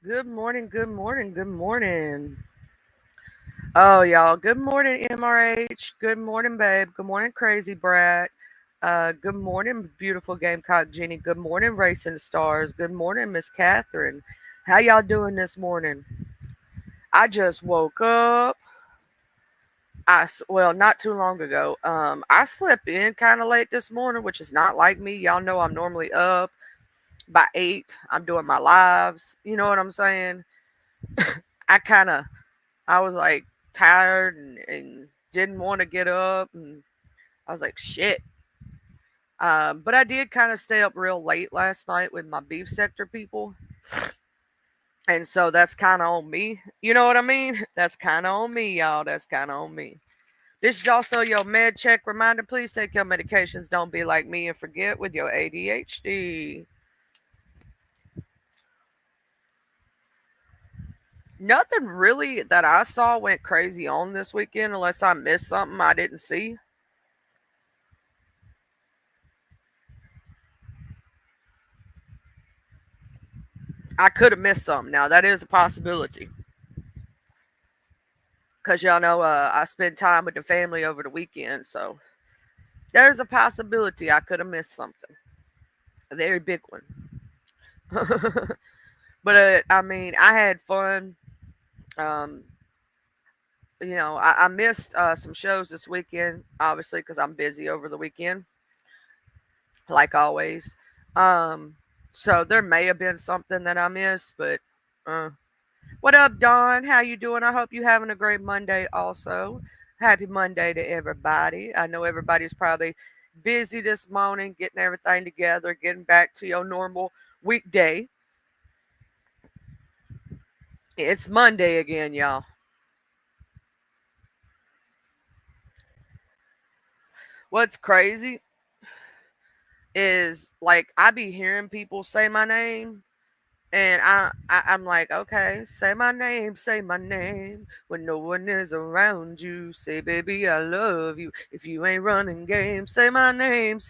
Good morning, good morning, good morning. Oh, y'all, good morning, MRH. Good morning, babe. Good morning, Crazy Brat. Good morning, beautiful Gamecock Jenny. Good morning, Racing Stars. Good morning, Miss Catherine. How y'all doing this morning? I just woke up. Well, not too long ago. I slept in kind of late this morning, which is not like me. Y'all know I'm normally up by 8. I'm doing my lives. You know what I'm saying? I kind of I was like tired and didn't want to get up, and I was like, shit. But I did kind of stay up real late last night with my beef sector people, and so that's kind of on me. You know what I mean? That's kind of on me, y'all. That's kind of on me. This is also your med check reminder. Please take your medications. Don't be like me and forget with your ADHD. Nothing really that I saw went crazy on this weekend unless I missed something I didn't see. I could have missed something. Now that is a possibility because y'all know I spend time with the family over the weekend, so there's a possibility I could have missed something, a very big one. But I mean, I had fun. Um, I missed some shows this weekend, obviously because I'm busy over the weekend, like always. Um, so there may have been something that I missed, but uh, what up, Don? How you doing? I hope you having a great Monday also. Happy Monday to everybody. I know everybody's probably busy this morning, getting everything together, getting back to your normal weekday. It's Monday again, y'all. What's crazy is like I be hearing people say my name. And I'm like, okay, say my name when no one is around you. Say, baby, I love you. If you ain't running game, say my name.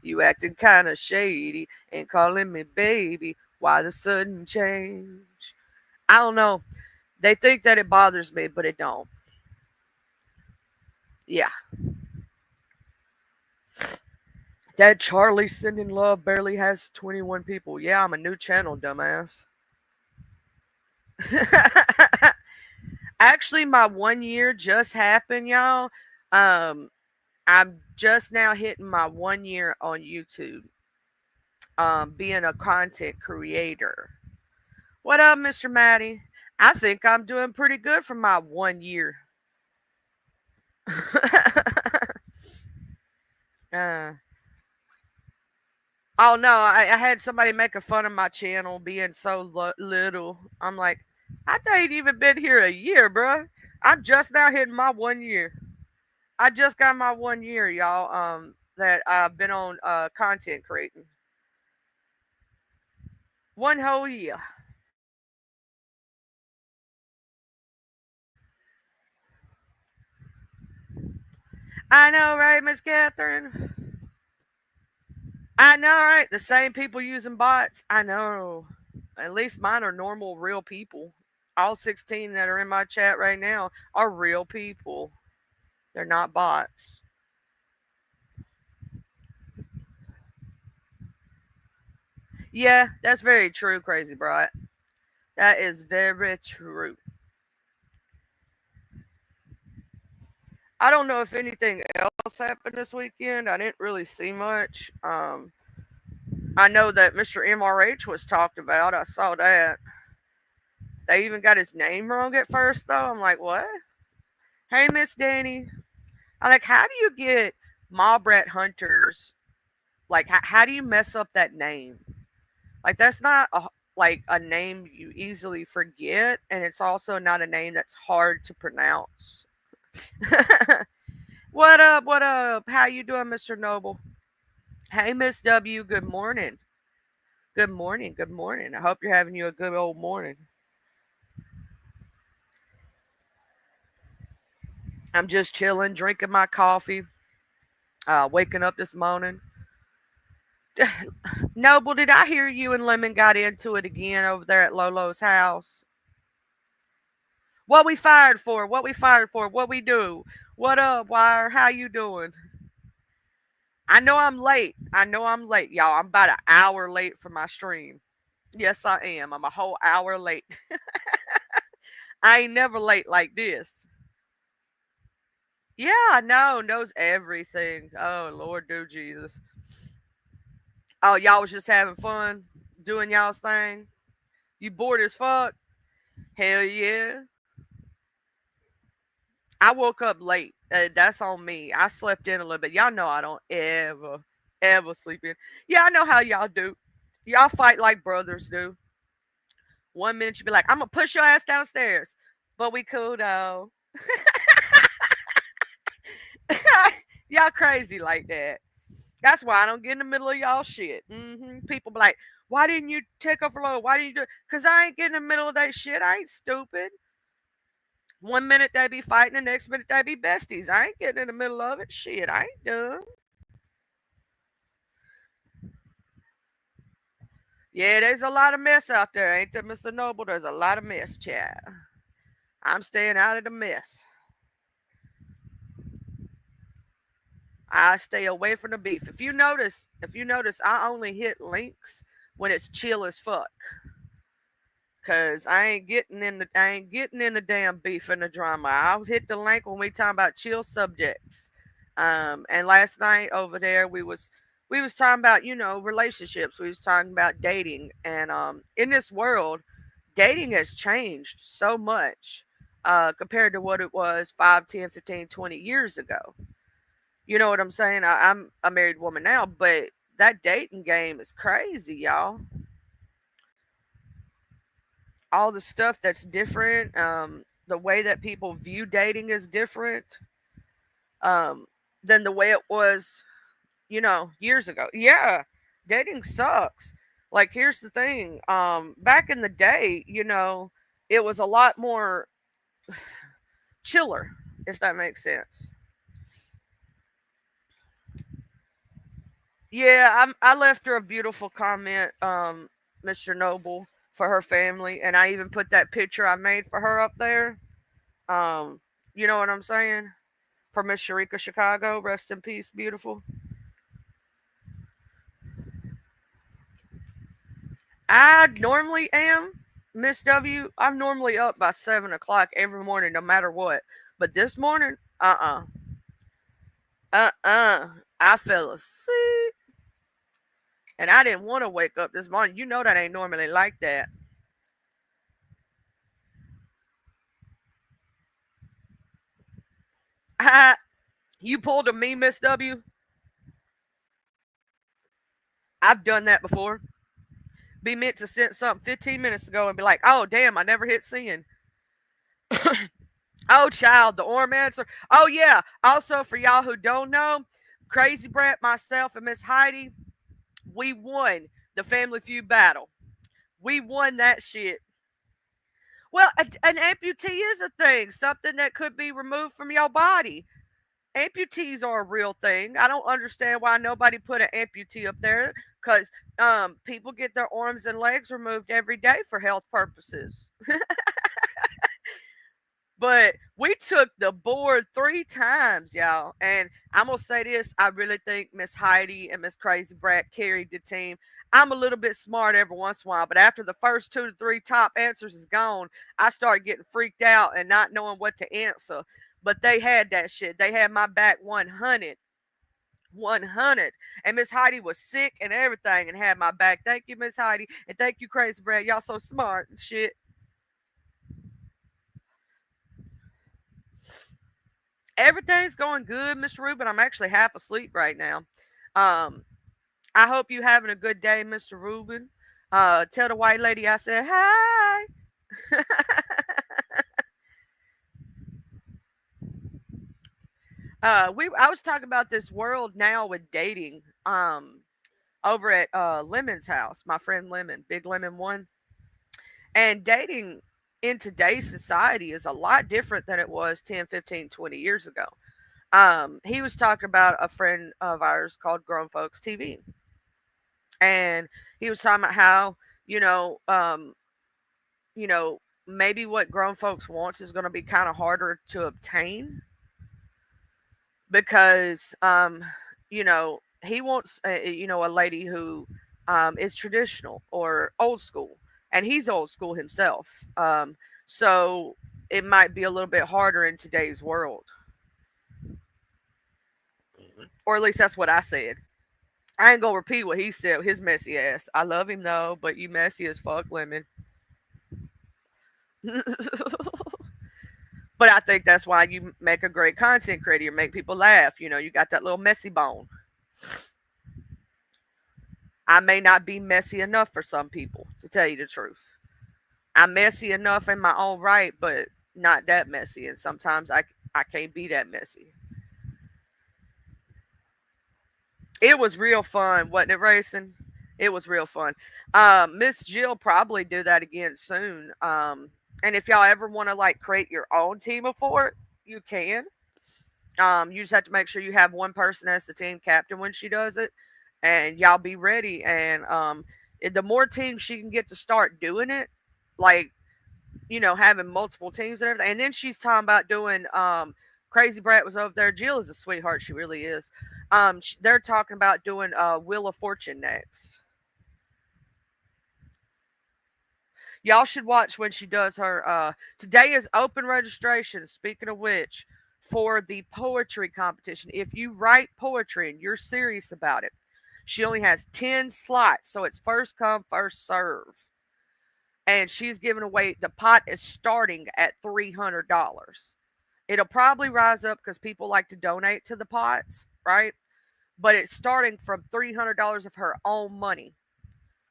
You acting kind of shady, ain't calling me baby. Why the sudden change? I don't know. They think that it bothers me, but it don't. Yeah, that Charlie sending love barely has 21 people. Yeah, I'm a new channel, dumbass. Actually, my 1 year just happened, y'all. Um, I'm just now hitting my 1 year on YouTube, being a content creator. What up, Mr. Maddie? I think I'm doing pretty good for my 1 year. uh, oh no, I had somebody making fun of my channel being so little. I'm like, I ain't even been here a year, bruh. I'm just now hitting my 1 year. I just got my 1 year, y'all. That I've been on content creating. One whole year. I know, right, Miss Catherine? I know, right? The same people using bots. I know. At least mine are normal, real people. All 16 that are in my chat right now are real people. They're not bots. Yeah, that's very true, Crazy Bright. That is very true. I don't know if anything else happened this weekend. I didn't really see much. I know that Mr. MRH was talked about. I saw that. They even got his name wrong at first, though. I'm like, what? Hey, Miss Danny. I like, how do you get Mob Rat Hunters? Like, how do you mess up that name? Like, that's not like a name you easily forget, and it's also not a name that's hard to pronounce. What up? What up? How you doing, Mr. Noble? Hey, Miss W. Good morning. Good morning. Good morning. I hope you're having you a good old morning. I'm just chilling, drinking my coffee, waking up this morning. Noble, did I hear you and Lemon got into it again over there at Lolo's house? What we fired for? What we fired for? What we do? What up, Wire? How you doing? I know I'm late. I know I'm late, y'all. I'm about an hour late for my stream. Yes, I am. I'm a whole hour late. I ain't never late like this. Yeah, I know. Knows everything. Oh, Lord, do Jesus. Oh, y'all was just having fun doing y'all's thing. You bored as fuck? Hell yeah. I woke up late. That's on me. I slept in a little bit. Y'all know I don't ever sleep in. Yeah, I know how y'all do. Y'all fight like brothers do. 1 minute you be like, I'm gonna push your ass downstairs, but we cool though. Y'all crazy like that. That's why I don't get in the middle of y'all shit. People be like, why didn't you take off low? Why didn't you do it? Because I ain't getting in the middle of that shit. I ain't stupid. 1 minute they be fighting, the next minute they be besties. I ain't getting in the middle of it. Shit, I ain't done. Yeah, there's a lot of mess out there, ain't there, Mr. Noble? There's a lot of mess, chat. I'm staying out of the mess. I stay away from the beef. If you notice, I only hit links when it's chill as fuck. Cause I ain't getting in the damn beef and the drama. I'll hit the link when we talking about chill subjects. And last night over there we was talking about, relationships. We was talking about dating. And in this world, dating has changed so much compared to what it was 5, 10, 15, 20 years ago. You know what I'm saying? I'm a married woman now, but that dating game is crazy, y'all. All the stuff that's different, the way that people view dating is different um, than the way it was, years ago. Yeah, dating sucks. Like, here's the thing. Back in the day, it was a lot more chiller, if that makes sense. Yeah, I left her a beautiful comment, Mr. Noble, for her family, and I even put that picture I made for her up there. Um, you know what I'm saying? For Miss Sharika Chicago, rest in peace, beautiful. I normally am Miss W. I'm normally up by 7 o'clock every morning, no matter what. But this morning, I fell asleep, and I didn't want to wake up this morning. You know that ain't normally like that. You pulled a me, Miss W. I've done that before. Be meant to send something 15 minutes ago and be like, oh damn, I never hit send. Oh, child, the Orm answer. Oh, yeah. Also, for y'all who don't know, Crazy Brett, myself, and Miss Heidi, we won the Family Feud battle. We won that shit. Well, an amputee is a thing, something that could be removed from your body. Amputees are a real thing. I don't understand why nobody put an amputee up there because people get their arms and legs removed every day for health purposes. But we took the board 3 times, y'all. And I'm gonna say this: I really think Miss Heidi and Miss Crazy Brat carried the team. I'm a little bit smart every once in a while, but after the first 2 to 3 top answers is gone, I start getting freaked out and not knowing what to answer. But they had that shit. They had my back 100. 100. And Miss Heidi was sick and everything and had my back. Thank you, Miss Heidi. And thank you, Crazy Brad. Y'all so smart and shit. Everything's going good, Mr. Rubin. I'm actually half asleep right now. Um, I hope you having a good day, Mr. Rubin. Tell the white lady I said hi. I was talking about this world now with dating. Over at Lemon's house, my friend Lemon, Big Lemon One, and dating in today's society is a lot different than it was 10, 15, 20 years ago. He was talking about a friend of ours called Grown Folks TV. And he was talking about how, you know, um, you know, maybe what grown folks wants is going to be kind of harder to obtain because, he wants, a lady who is traditional or old school, and he's old school himself. So it might be a little bit harder in today's world, or at least that's what I said. I ain't gonna repeat what he said. His messy ass. I love him though, but you messy as fuck, Lemon. But I think that's why you make a great content creator. You make people laugh. You got that little messy bone. I may not be messy enough for some people, to tell you the truth. I'm messy enough in my own right, but not that messy. And sometimes I can't be that messy. It was real fun, wasn't it, racing? It was real fun. Miss Jill probably do that again soon. And if y'all ever want to like create your own team of four, you can. You just have to make sure you have one person as the team captain when she does it, and y'all be ready. And the more teams she can get to start doing it, like having multiple teams and everything. And then she's talking about doing. Crazy Brat was over there. Jill is a sweetheart. She really is. They're talking about doing Wheel of Fortune next. Y'all should watch when she does her. Today is open registration. Speaking of which, for the poetry competition, if you write poetry and you're serious about it, she only has 10 slots, so it's first come, first serve. And she's giving away, the pot is starting at $300. It'll probably rise up because people like to donate to the pots, right? But it's starting from $300 of her own money.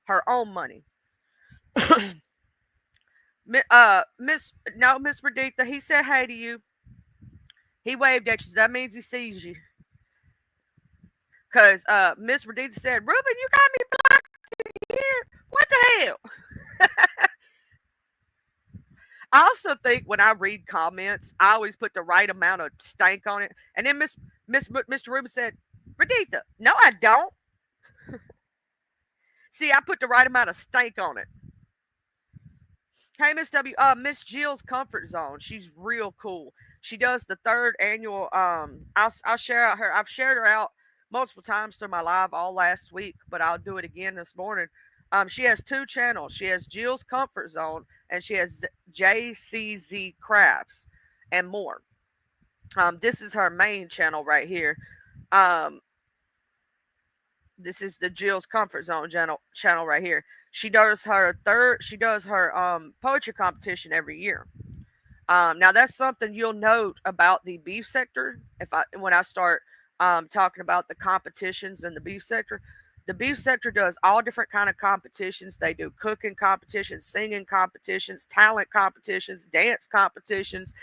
Her own money. Miss Raditha, he said hey to you. He waved at you. So that means he sees you. Cause Miss Raditha said, Ruben, you got me blocked here. What the hell? I also think when I read comments, I always put the right amount of stank on it. And then Mr. Ruben said, Raditha, no, I don't. See, I put the right amount of stank on it. Hey, Miss W. Miss Jill's Comfort Zone. She's real cool. She does the third annual. I'll share out her. I've shared her out multiple times through my live all last week, but I'll do it again this morning. She has two channels. She has Jill's Comfort Zone, and she has JCZ Crafts and more. This is her main channel right here. Um, this is the Jill's Comfort Zone channel right here. She does her poetry competition every year. Now that's something you'll note about the beef sector. When I start talking about the competitions in the beef sector, the beef sector does all different kind of competitions. They do cooking competitions, singing competitions, talent competitions, dance competitions.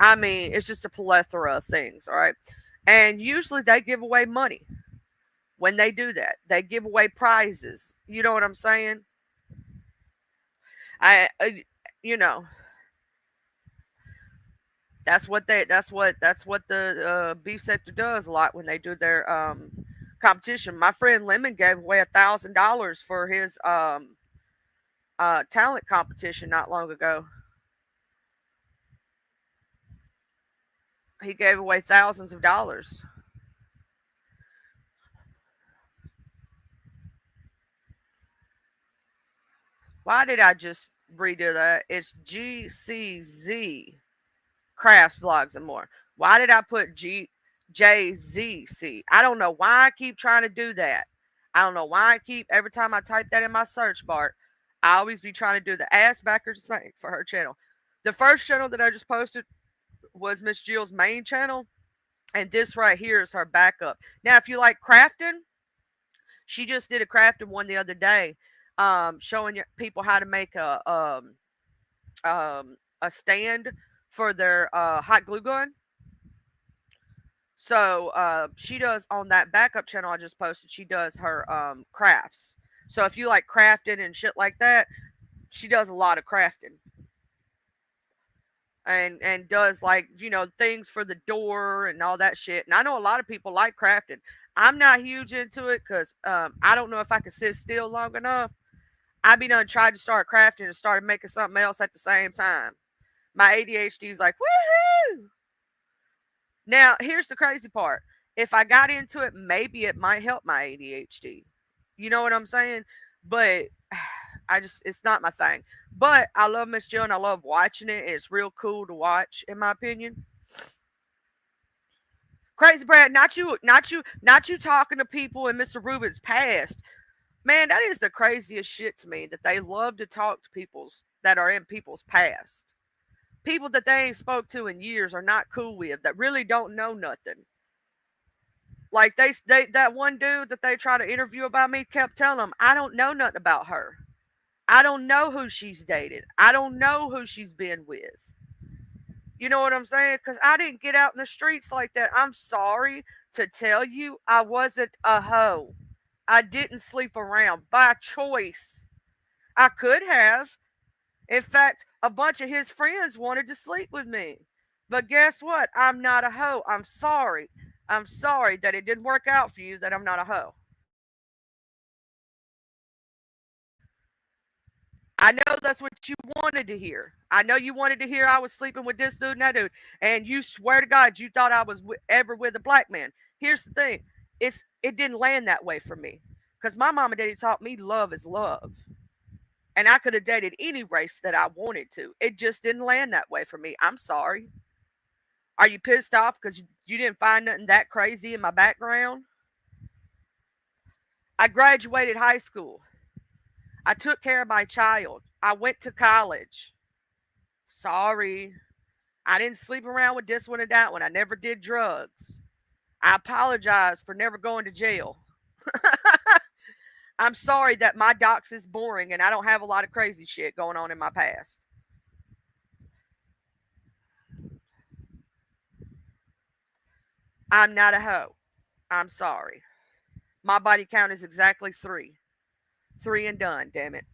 I mean, it's just a plethora of things. All right, and usually they give away money when they do that. They give away prizes. You know what I'm saying? I, you know, that's what the beef sector does a lot when they do their competition. My friend Lemon gave away $1,000 for his talent competition not long ago. He gave away thousands of dollars. Why did I just redo that? It's GCZ Crafts Vlogs and More. Why did I put JZC? I don't know why I keep trying to do that. I don't know why I keep every time I type that in my search bar, I always be trying to do the ass backers thing for her channel. The first channel that I just posted was Miss Jill's main channel, and this right here is her backup. Now, if you like crafting, she just did a crafting one the other day, showing people how to make a stand for their hot glue gun. So she does on that backup channel I just posted. She does her crafts. So if you like crafting and shit like that, she does a lot of crafting and does like things for the door and all that shit. And I know a lot of people like crafting. I'm not huge into it because I don't know if I could sit still long enough. I be done tried to start crafting and started making something else at the same time. My ADHD is like, woohoo! Now, here's the crazy part. If I got into it, maybe it might help my ADHD. You know what I'm saying? But it's not my thing. But I love Miss Jill and I love watching it. It's real cool to watch, in my opinion. Crazy Brad, not you talking to people in Mr. Rubin's past. Man, that is the craziest shit to me that they love to talk to people's that are in people's past. People that they ain't spoke to in years are not cool with that really don't know nothing. Like they that one dude that they try to interview about me kept telling them, I don't know nothing about her. I don't know who she's dated. I don't know who she's been with. You know what I'm saying? Because I didn't get out in the streets like that. I'm sorry to tell you, I wasn't a hoe. I didn't sleep around by choice. I could have. In fact, a bunch of his friends wanted to sleep with me. But guess what? I'm not a hoe. I'm sorry. I'm sorry that it didn't work out for you that I'm not a hoe. I know that's what you wanted to hear. I know you wanted to hear I was sleeping with this dude and that dude, and you swear to God you thought I was ever with a black man. Here's the thing: it didn't land that way for me, because my mama and daddy taught me love is love, and I could have dated any race that I wanted to. It just didn't land that way for me. I'm sorry. Are you pissed off because you didn't find nothing that crazy in my background? I graduated high school. I took care of my child. I went to college. Sorry. I didn't sleep around with this one or that one. I never did drugs. I apologize for never going to jail. I'm sorry that my docs is boring and I don't have a lot of crazy shit going on in my past. I'm not a hoe. I'm sorry. My body count is exactly three. Three and done, damn it.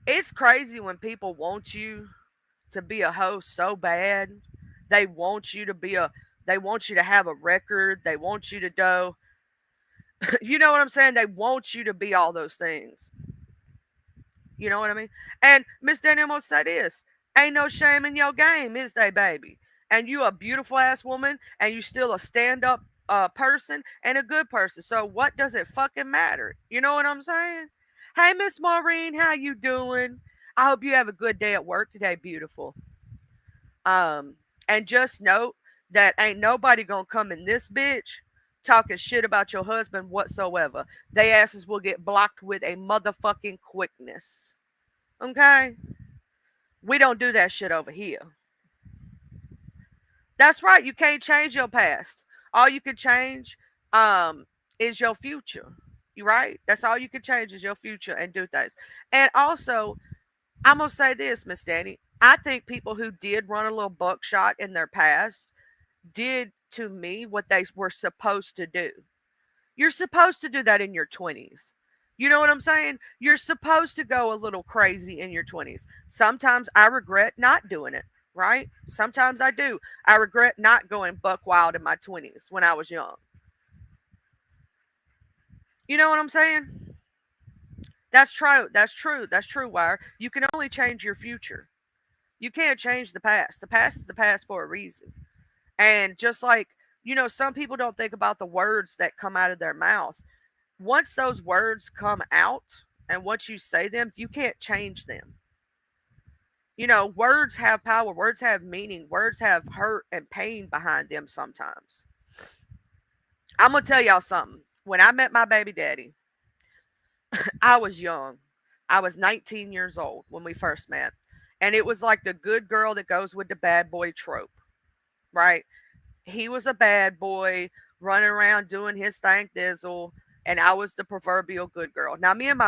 It's crazy when people want you to be a host so bad. They want you to be a they want you to have a record. They want you to do you know what I'm saying? They want you to be all those things. You know what I mean? And Miss Danielle must say this. Ain't no shame in your game, is they, baby? And you a beautiful ass woman and you still a stand up person and a good person. So what does it fucking matter? You know what I'm saying? Hey Miss Maureen, how you doing? I hope you have a good day at work today, beautiful. Um, and just note that ain't nobody gonna come in this bitch talking shit about your husband whatsoever. They asses will get blocked with a motherfucking quickness. Okay? We don't do that shit over here. That's right. You can't change your past. All you can change is your future. You right? That's all you can change is your future and do things. And also, I'm gonna say this, Miss Danny. I think people who did run a little buckshot in their past did to me what they were supposed to do. You're supposed to do that in your 20s. You know what I'm saying? You're supposed to go a little crazy in your 20s. Sometimes I regret not doing it, right? Sometimes I do. I regret not going buck wild in my 20s when I was young. You know what I'm saying? That's true. That's true. That's true, Wire. You can only change your future. You can't change the past. The past is the past for a reason. And just like, some people don't think about the words that come out of their mouth. Once those words come out and once you say them, you can't change them. Words have power, words have meaning, words have hurt and pain behind them sometimes. I'm going to tell y'all something. When I met my baby daddy, I was young. I was 19 years old when we first met. And it was like the good girl that goes with the bad boy trope, right? He was a bad boy running around doing his thing thizzle, and I was the proverbial good girl. Now, me and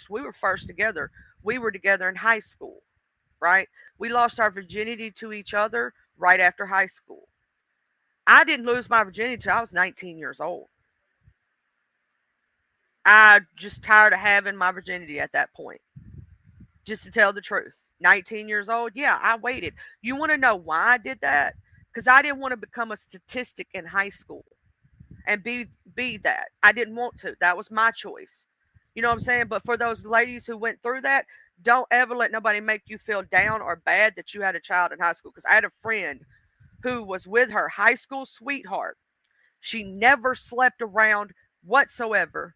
we were first together. We were together in high school, right? We lost our virginity to each other right after high school. I didn't lose my virginity until I was 19 years old. I just tired of having my virginity at that point. just to tell the truth. 19 years old, yeah, I waited. You want to know why I did that? Because I didn't want to become a statistic in high school and be that. I didn't want to. That was my choice. You know what I'm saying? But for those ladies who went through that, don't ever let nobody make you feel down or bad that you had a child in high school. Because I had a friend who was with her high school sweetheart. She never slept around whatsoever.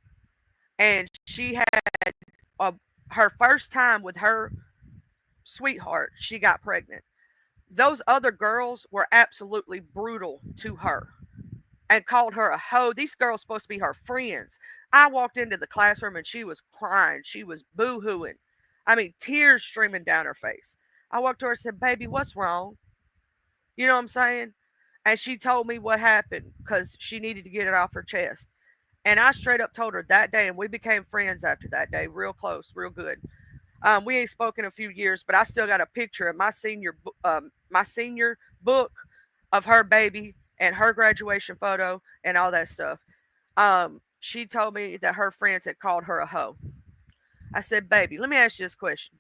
And she had a, her first time with her sweetheart, she got pregnant. Those other girls were absolutely brutal to her and called her a hoe. These girls supposed to be her friends. I walked into the classroom and she was crying. She was boo-hooing. I mean, tears streaming down her face. I walked to her and said, "Baby, what's wrong?" You know what I'm saying? And she told me what happened because she needed to get it off her chest. And I straight up told her that day, and we became friends after that day, real close, real good. We ain't spoken a few years, but I still got a picture of my senior book of her baby and her graduation photo and all that stuff. She told me that her friends had called her a hoe. I said, "Baby, let me ask you this question.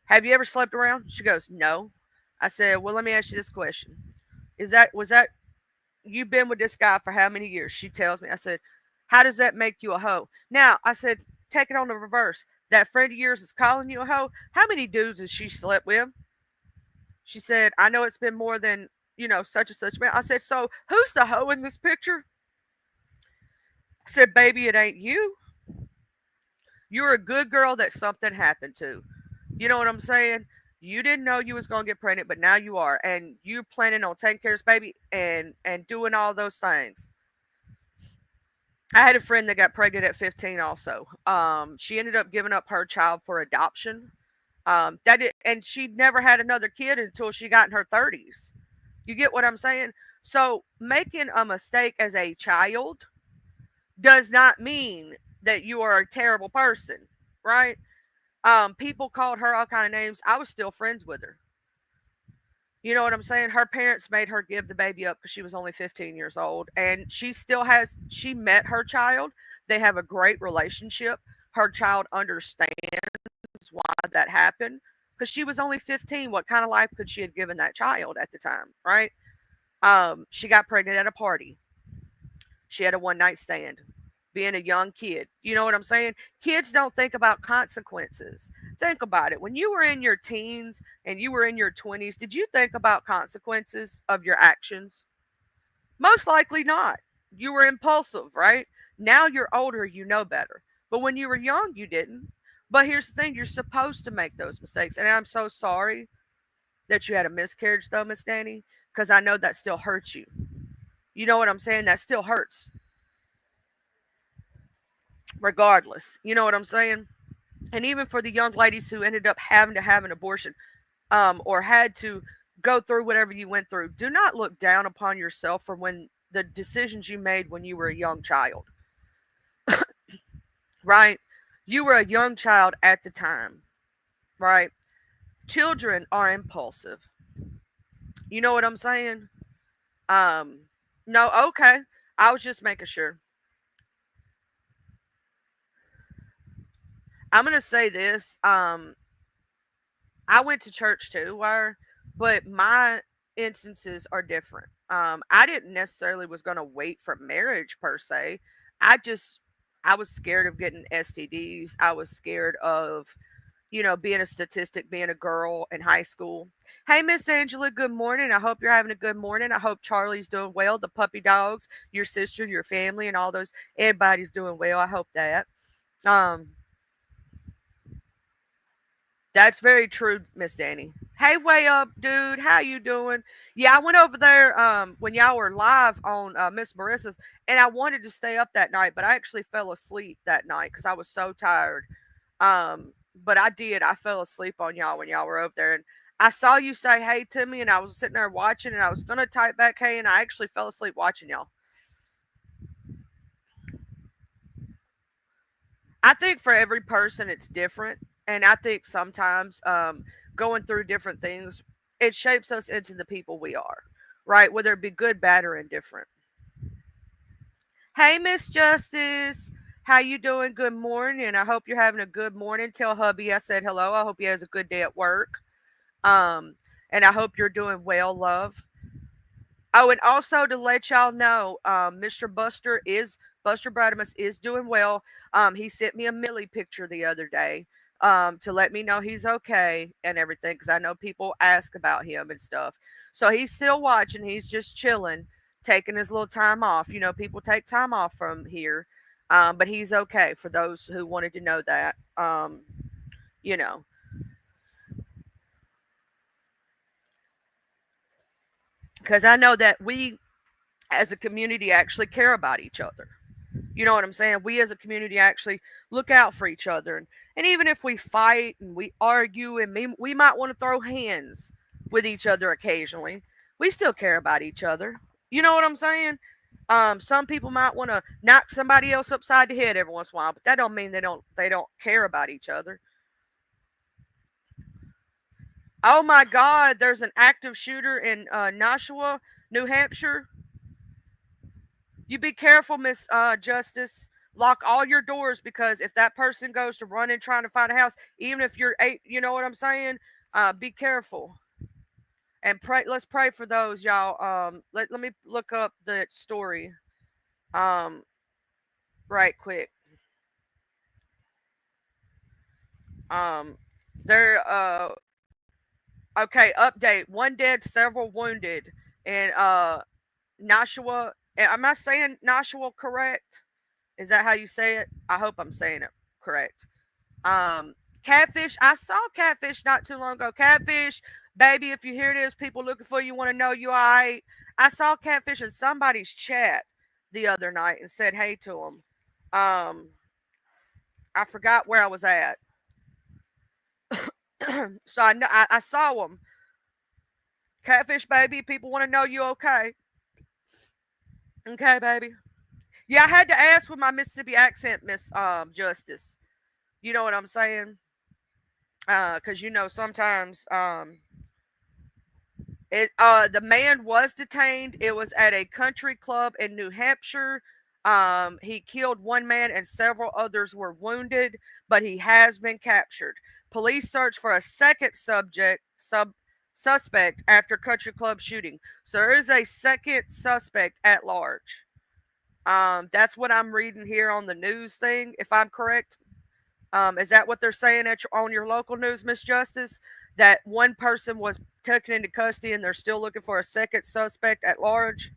Have you ever slept around?" She goes, "No." I said, "Well, let me ask you this question. Was that you've been with this guy for how many years?" She tells me. I said, "How does that make you a hoe?" Now, I said, take it on the reverse. That friend of yours is calling you a hoe. How many dudes has she slept with? She said, "I know it's been more than, such and such man." I said, "So who's the hoe in this picture?" I said, "Baby, it ain't you. You're a good girl that something happened to." You know what I'm saying? You didn't know you was gonna get pregnant, but now you are, and you're planning on taking care of this baby and doing all those things. I had a friend that got pregnant at 15 also. She ended up giving up her child for adoption. And she never had another kid until she got in her 30s. You get what I'm saying? So making a mistake as a child does not mean that you are a terrible person, right? People called her all kind of names. I was still friends with her. You know what I'm saying? Her parents made her give the baby up because she was only 15 years old. And she met her child. They have a great relationship. Her child understands why that happened because she was only 15. What kind of life could she have given that child at the time, right? She got pregnant at a party. She had a one night stand. Being a young kid, you know what I'm saying? Kids don't think about consequences. Think about it. When you were in your teens and you were in your 20s, did you think about consequences of your actions? Most likely not. You were impulsive, right? Now you're older, you know better. But when you were young, you didn't. But here's the thing, you're supposed to make those mistakes. And I'm so sorry that you had a miscarriage, though, Miss Danny, because I know that still hurts you. You know what I'm saying? That still hurts, regardless. You know what I'm saying? And even for the young ladies who ended up having to have an abortion, or had to go through whatever you went through, do not look down upon yourself for when the decisions you made when you were a young child, right? You were a young child at the time, right? Children are impulsive. You know what I'm saying? Um, no, okay. I was just making sure. I'm gonna say this. I went to church too, but my instances are different. I didn't necessarily was gonna wait for marriage per se. I just I was scared of getting STDs. I was scared of, being a statistic, being a girl in high school. Hey, Miss Angela, good morning. I hope you're having a good morning. I hope Charlie's doing well, the puppy dogs, your sister, your family, and all those. Everybody's doing well. I hope that. Um, That's very true, Miss Danny. Hey, way up, dude. How you doing? Yeah, I went over there when y'all were live on Miss Marissa's, and I wanted to stay up that night, but I actually fell asleep that night because I was so tired. But I did. I fell asleep on y'all when y'all were over there, and I saw you say hey to me, and I was sitting there watching, and I was gonna type back hey, and I actually fell asleep watching y'all. I think for every person it's different, and I think sometimes going through different things it shapes us into the people we are, right? Whether it be good, bad, or indifferent. Hey, Miss Justice. How you doing? Good morning. I hope you're having a good morning. Tell hubby I said hello. I hope he has a good day at work. Um, and I hope you're doing well, love. Oh, and also to let y'all know, Mr. Buster Bradamus is doing well. He sent me a Millie picture the other day, to let me know he's okay and everything, because I know people ask about him and stuff. So he's still watching. He's just chilling, taking his little time off. You know, people take time off from here, but he's okay. For those who wanted to know that, you know, because I know that we as a community actually care about each other. You know what I'm saying? We as a community actually look out for each other. And even if we fight and we argue and we might want to throw hands with each other occasionally, we still care about each other. You know what I'm saying? Some people might want to knock somebody else upside the head every once in a while, but that don't mean they don't care about each other. Oh my God, there's an active shooter in Nashua, New Hampshire. You be careful, Miss Justice. Lock all your doors, because if that person goes to running trying to find a house, even if you're eight, you know what I'm saying? Be careful and pray. Let's pray for those, y'all. Let me look up the story. Um, right quick. Um, there. Okay. Update. One dead, several wounded in Nashua. Am I saying Nashua correct? Is that how you say it? I hope I'm saying it correct. Um, Catfish. I saw Catfish not too long ago. Catfish, baby, if you hear this, people looking for you want to know you all right. I saw Catfish in somebody's chat the other night and said hey to him. I forgot where I was at. So I know I saw him. Catfish, baby, people want to know you okay. Okay, baby. Yeah, I had to ask with my Mississippi accent, Miss Justice. You know what I'm saying? Because you know sometimes the man was detained. It was at a country club in New Hampshire. He killed one man and several others were wounded, but he has been captured. Police search for a second suspect after country club shooting. So there is a second suspect at large. That's what I'm reading here on the news thing, if I'm correct. Is that what they're saying on your local news, Miss Justice? That one person was taken into custody and they're still looking for a second suspect at large?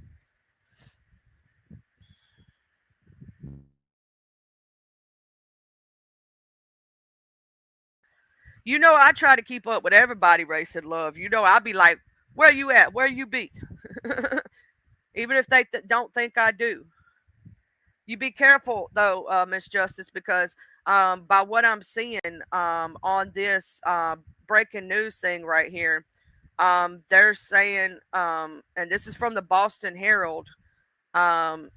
You know, I try to keep up with everybody, Race and Love. You know, I'll be like, where you at? Where you be? Even if they don't think I do. You be careful, though, Miss Justice, because by what I'm seeing on this breaking news thing right here, they're saying, and this is from the Boston Herald. Um,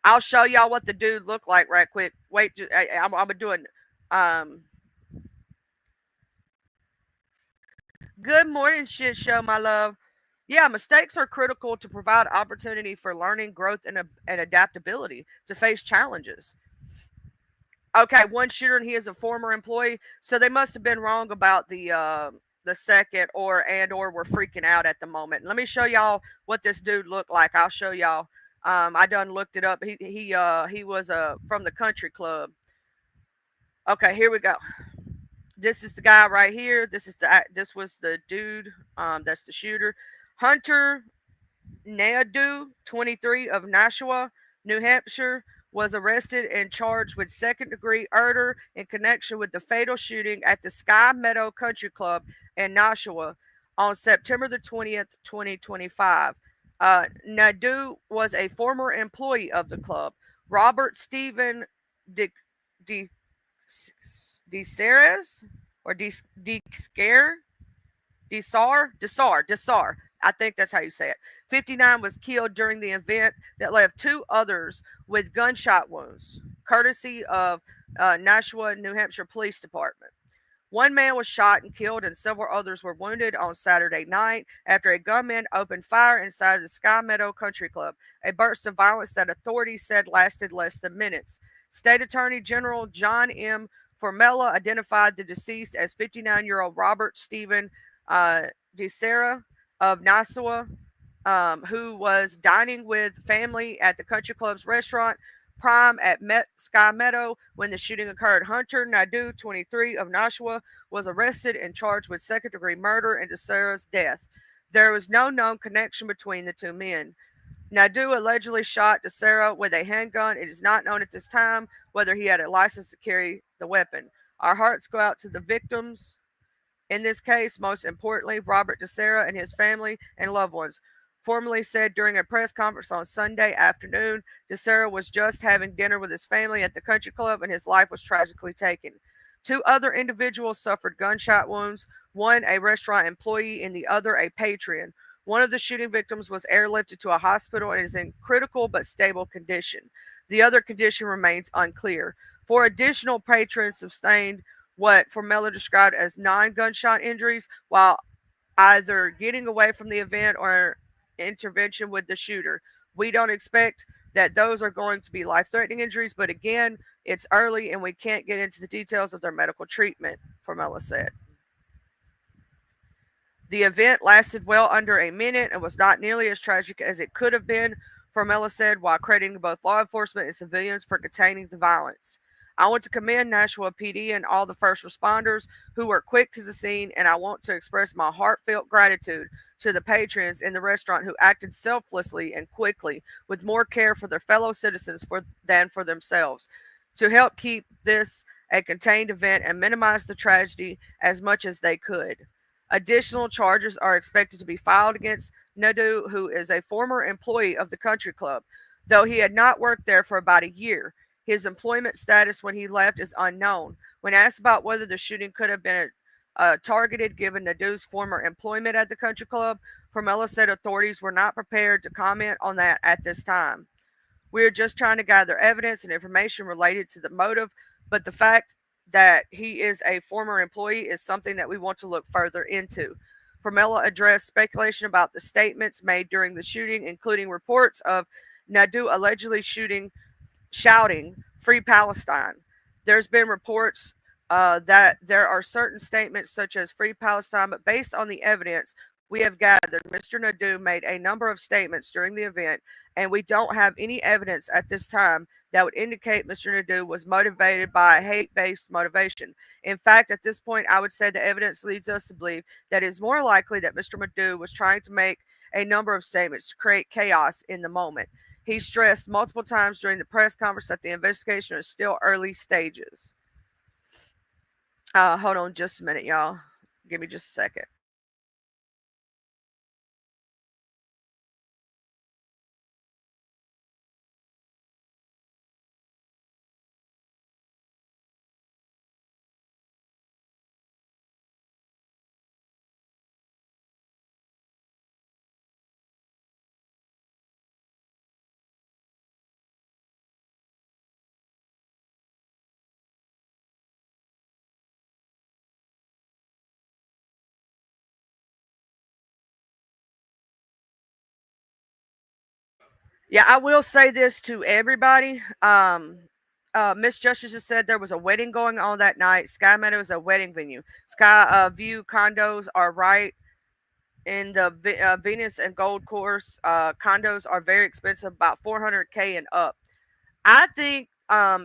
I'll show y'all what the dude looked like right quick. Wait, I'm doing. Um, Good morning, shit show, my love. Yeah, mistakes are critical to provide opportunity for learning, growth, and adaptability to face challenges. Okay, one shooter and he is a former employee, so they must have been wrong about the second or we're freaking out at the moment. Let me show y'all what this dude looked like. I'll show y'all. I done looked it up. He was from the country club. Okay, here we go. This is the guy right here. This was the dude. That's the shooter, Hunter Naidu, 23 of Nashua, New Hampshire, was arrested and charged with second-degree murder in connection with the fatal shooting at the Sky Meadow Country Club in Nashua on September the 20th, 2025. Naidu was a former employee of the club. Robert Stephen De, De, DeSares or DeScare Desar. I think that's how you say it. 59 was killed during the event that left two others with gunshot wounds, courtesy of Nashua, New Hampshire Police Department. One man was shot and killed, and several others were wounded on Saturday night after a gunman opened fire inside the Sky Meadow Country Club, a burst of violence that authorities said lasted less than minutes. State Attorney General John M. Formella identified the deceased as 59-year-old Robert Stephen DeSera of Nassau, who was dining with family at the country club's restaurant Prime at Sky Meadow when the shooting occurred. Hunter Naidu, 23, of Nashua, was arrested and charged with second-degree murder in DeSera's death. There was no known connection between the two men. Naidu allegedly shot DeSera with a handgun. It is not known at this time whether he had a license to carry the weapon. Our hearts go out to the victims in this case, most importantly, Robert DeSera and his family and loved ones. Formerly said during a press conference on Sunday afternoon, DeSera was just having dinner with his family at the country club and his life was tragically taken. Two other individuals suffered gunshot wounds, one a restaurant employee and the other a patron. One of the shooting victims was airlifted to a hospital and is in critical but stable condition. The other condition remains unclear. Four additional patrons sustained what Formella described as non-gunshot injuries while either getting away from the event or intervention with the shooter. We don't expect that those are going to be life-threatening injuries, but again, it's early and we can't get into the details of their medical treatment, Formella said. The event lasted well under a minute and was not nearly as tragic as it could have been, Formella said, while crediting both law enforcement and civilians for containing the violence. I want to commend Nashua PD and all the first responders who were quick to the scene, and I want to express my heartfelt gratitude to the patrons in the restaurant who acted selflessly and quickly with more care for their fellow citizens than for themselves to help keep this a contained event and minimize the tragedy as much as they could. Additional charges are expected to be filed against Naidu, who is a former employee of the country club, though he had not worked there for about a year. His employment status when he left is unknown. When asked about whether the shooting could have been targeted given Naidu's former employment at the country club, Formella said authorities were not prepared to comment on that at this time. We are just trying to gather evidence and information related to the motive, but the fact that he is a former employee is something that we want to look further into. Formella addressed speculation about the statements made during the shooting, including reports of Naidu allegedly shouting "Free Palestine." There's been reports that there are certain statements such as "Free Palestine," but based on the evidence we have gathered, Mr. Naidu made a number of statements during the event, and we don't have any evidence at this time that would indicate Mr. Naidu was motivated by hate-based motivation. In fact, at this point, I would say the evidence leads us to believe that it is more likely that Mr. Naidu was trying to make a number of statements to create chaos in the moment. He stressed multiple times during the press conference that the investigation is still early stages. Hold on just a minute, y'all. Give me just a second. Yeah, I will say this to everybody. Miss Justice just said there was a wedding going on that night. Sky Meadow is a wedding venue. Sky View condos are right in the Venus and Gold Course. Condos are very expensive, about 400K and up. I think,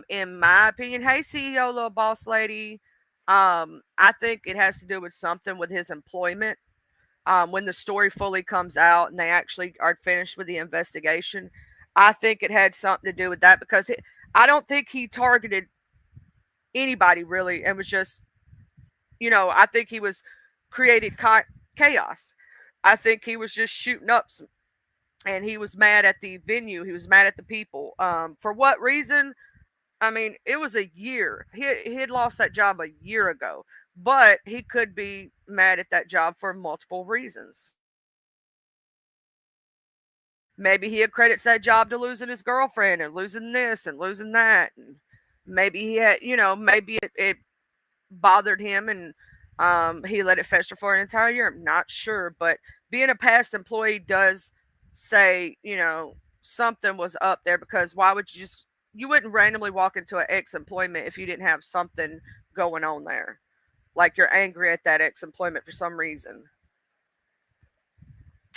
in my opinion, hey CEO, little boss lady, I think it has to do with something with his employment. When the story fully comes out and they actually are finished with the investigation, I think it had something to do with that because I don't think he targeted anybody really and was just, I think he was created chaos. I think he was just shooting up and he was mad at the venue. He was mad at the people. For what reason? I mean, it was a year. He had lost that job a year ago, but he could be mad at that job for multiple reasons. Maybe he accredits that job to losing his girlfriend and losing this and losing that. And maybe he had, maybe it bothered him, and he let it fester for an entire year. I'm not sure, but being a past employee does say, something was up there, because why would you wouldn't randomly walk into an ex employment if you didn't have something going on there. Like you're angry at that ex employment for some reason.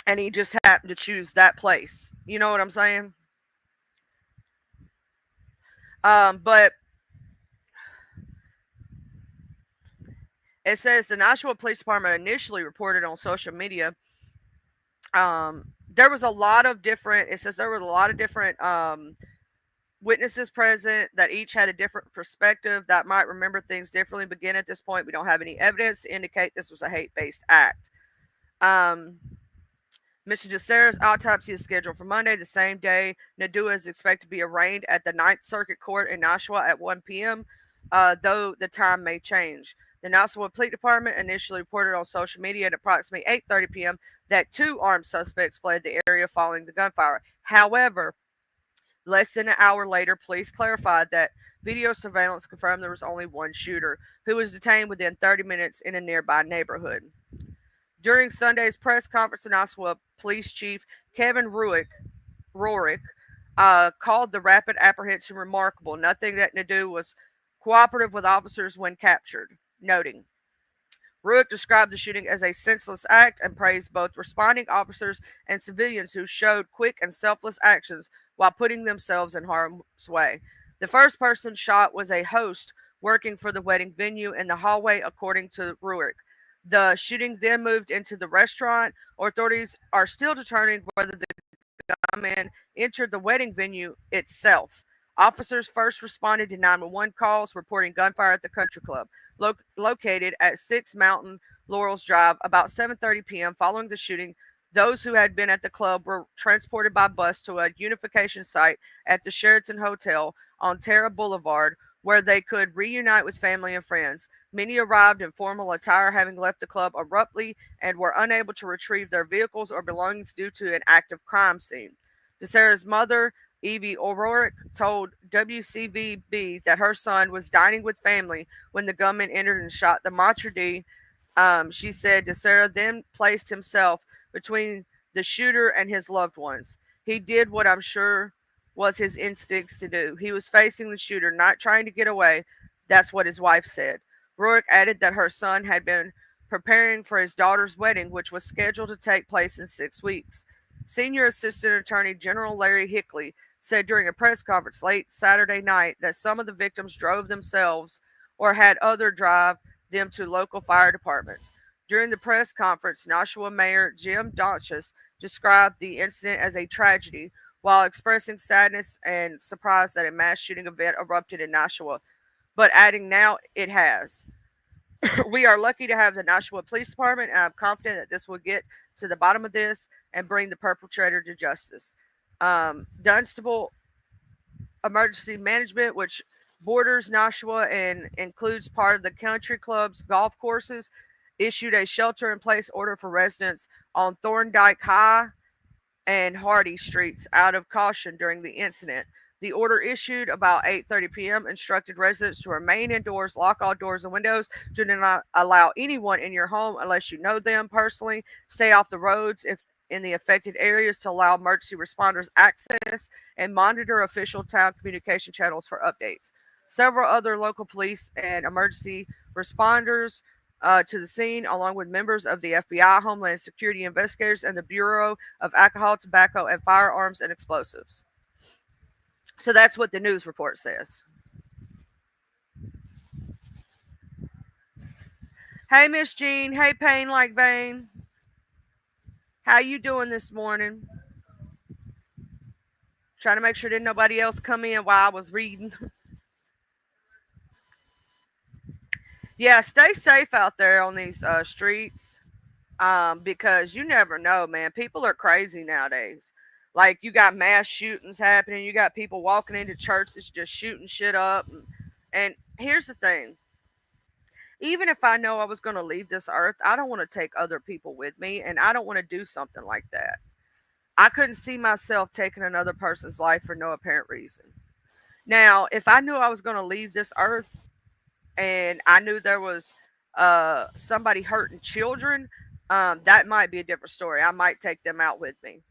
And he just happened to choose that place. You know what I'm saying? But it says the Nashua Police Department initially reported on social media. There was a lot of different. It says there was a lot of different witnesses present that each had a different perspective that might remember things differently. But again, at this point, we don't have any evidence to indicate this was a hate-based act. Mr. DeSera's autopsy is scheduled for Monday, the same day Nadua is expected to be arraigned at the Ninth Circuit Court in Nashua at 1 p.m., though the time may change. The Nashua Police Department initially reported on social media at approximately 8:30 p.m. that 2 armed suspects fled the area following the gunfire. However, less than an hour later, police clarified that video surveillance confirmed there was only one shooter, who was detained within 30 minutes in a nearby neighborhood. During Sunday's press conference in Oswego, Police Chief Kevin Rorick called the rapid apprehension remarkable, noting that Nadu was cooperative with officers when captured, noting Rurick described the shooting as a senseless act and praised both responding officers and civilians who showed quick and selfless actions while putting themselves in harm's way. The first person shot was a host working for the wedding venue in the hallway, according to Rurick. The shooting then moved into the restaurant. Authorities are still determining whether the gunman entered the wedding venue itself. Officers first responded to 911 calls reporting gunfire at the country club, located at 6 Mountain Laurels Drive, about 7:30 p.m. Following the shooting, those who had been at the club were transported by bus to a unification site at the Sheraton Hotel on Terra Boulevard, where they could reunite with family and friends. Many arrived in formal attire, having left the club abruptly, and were unable to retrieve their vehicles or belongings due to an active crime scene. DeSera's mother, Evie O'Rourke, told WCVB that her son was dining with family when the gunman entered and shot the maitre d'. She said DeSera then placed himself between the shooter and his loved ones. He did what I'm sure was his instincts to do. He was facing the shooter, not trying to get away. That's what his wife said. Rourke added that her son had been preparing for his daughter's wedding, which was scheduled to take place in 6 weeks. Senior Assistant Attorney General Larry Hickley said during a press conference late Saturday night that some of the victims drove themselves or had other drive them to local fire departments. During the press conference, Nashua Mayor Jim Donchis described the incident as a tragedy while expressing sadness and surprise that a mass shooting event erupted in Nashua, but adding now it has. We are lucky to have the Nashua Police Department, and I'm confident that this will get to the bottom of this and bring the perpetrator to justice. Dunstable Emergency Management, which borders Nashua and includes part of the country club's golf courses, issued a shelter in place order for residents on Thorndike High and Hardy Streets out of caution during the incident. The order issued about 8:30 p.m. instructed residents to remain indoors, lock all doors and windows, do not allow anyone in your home unless you know them personally, stay off the roads if in the affected areas to allow emergency responders access, and monitor official town communication channels for updates. Several other local police and emergency responders to the scene, along with members of the FBI, Homeland Security investigators, and the Bureau of Alcohol, Tobacco, and Firearms and Explosives. So that's what the news report says. Hey, Miss Jean. Hey, Pain Like Vein. How you doing this morning? Trying to make sure didn't nobody else come in while I was reading. Yeah, stay safe out there on these streets, because you never know, man. People are crazy nowadays. Like, you got mass shootings happening. You got people walking into churches just shooting shit up. And here's the thing. Even if I know I was going to leave this earth, I don't want to take other people with me, and I don't want to do something like that. I couldn't see myself taking another person's life for no apparent reason. Now, if I knew I was going to leave this earth, and I knew there was somebody hurting children, that might be a different story. I might take them out with me.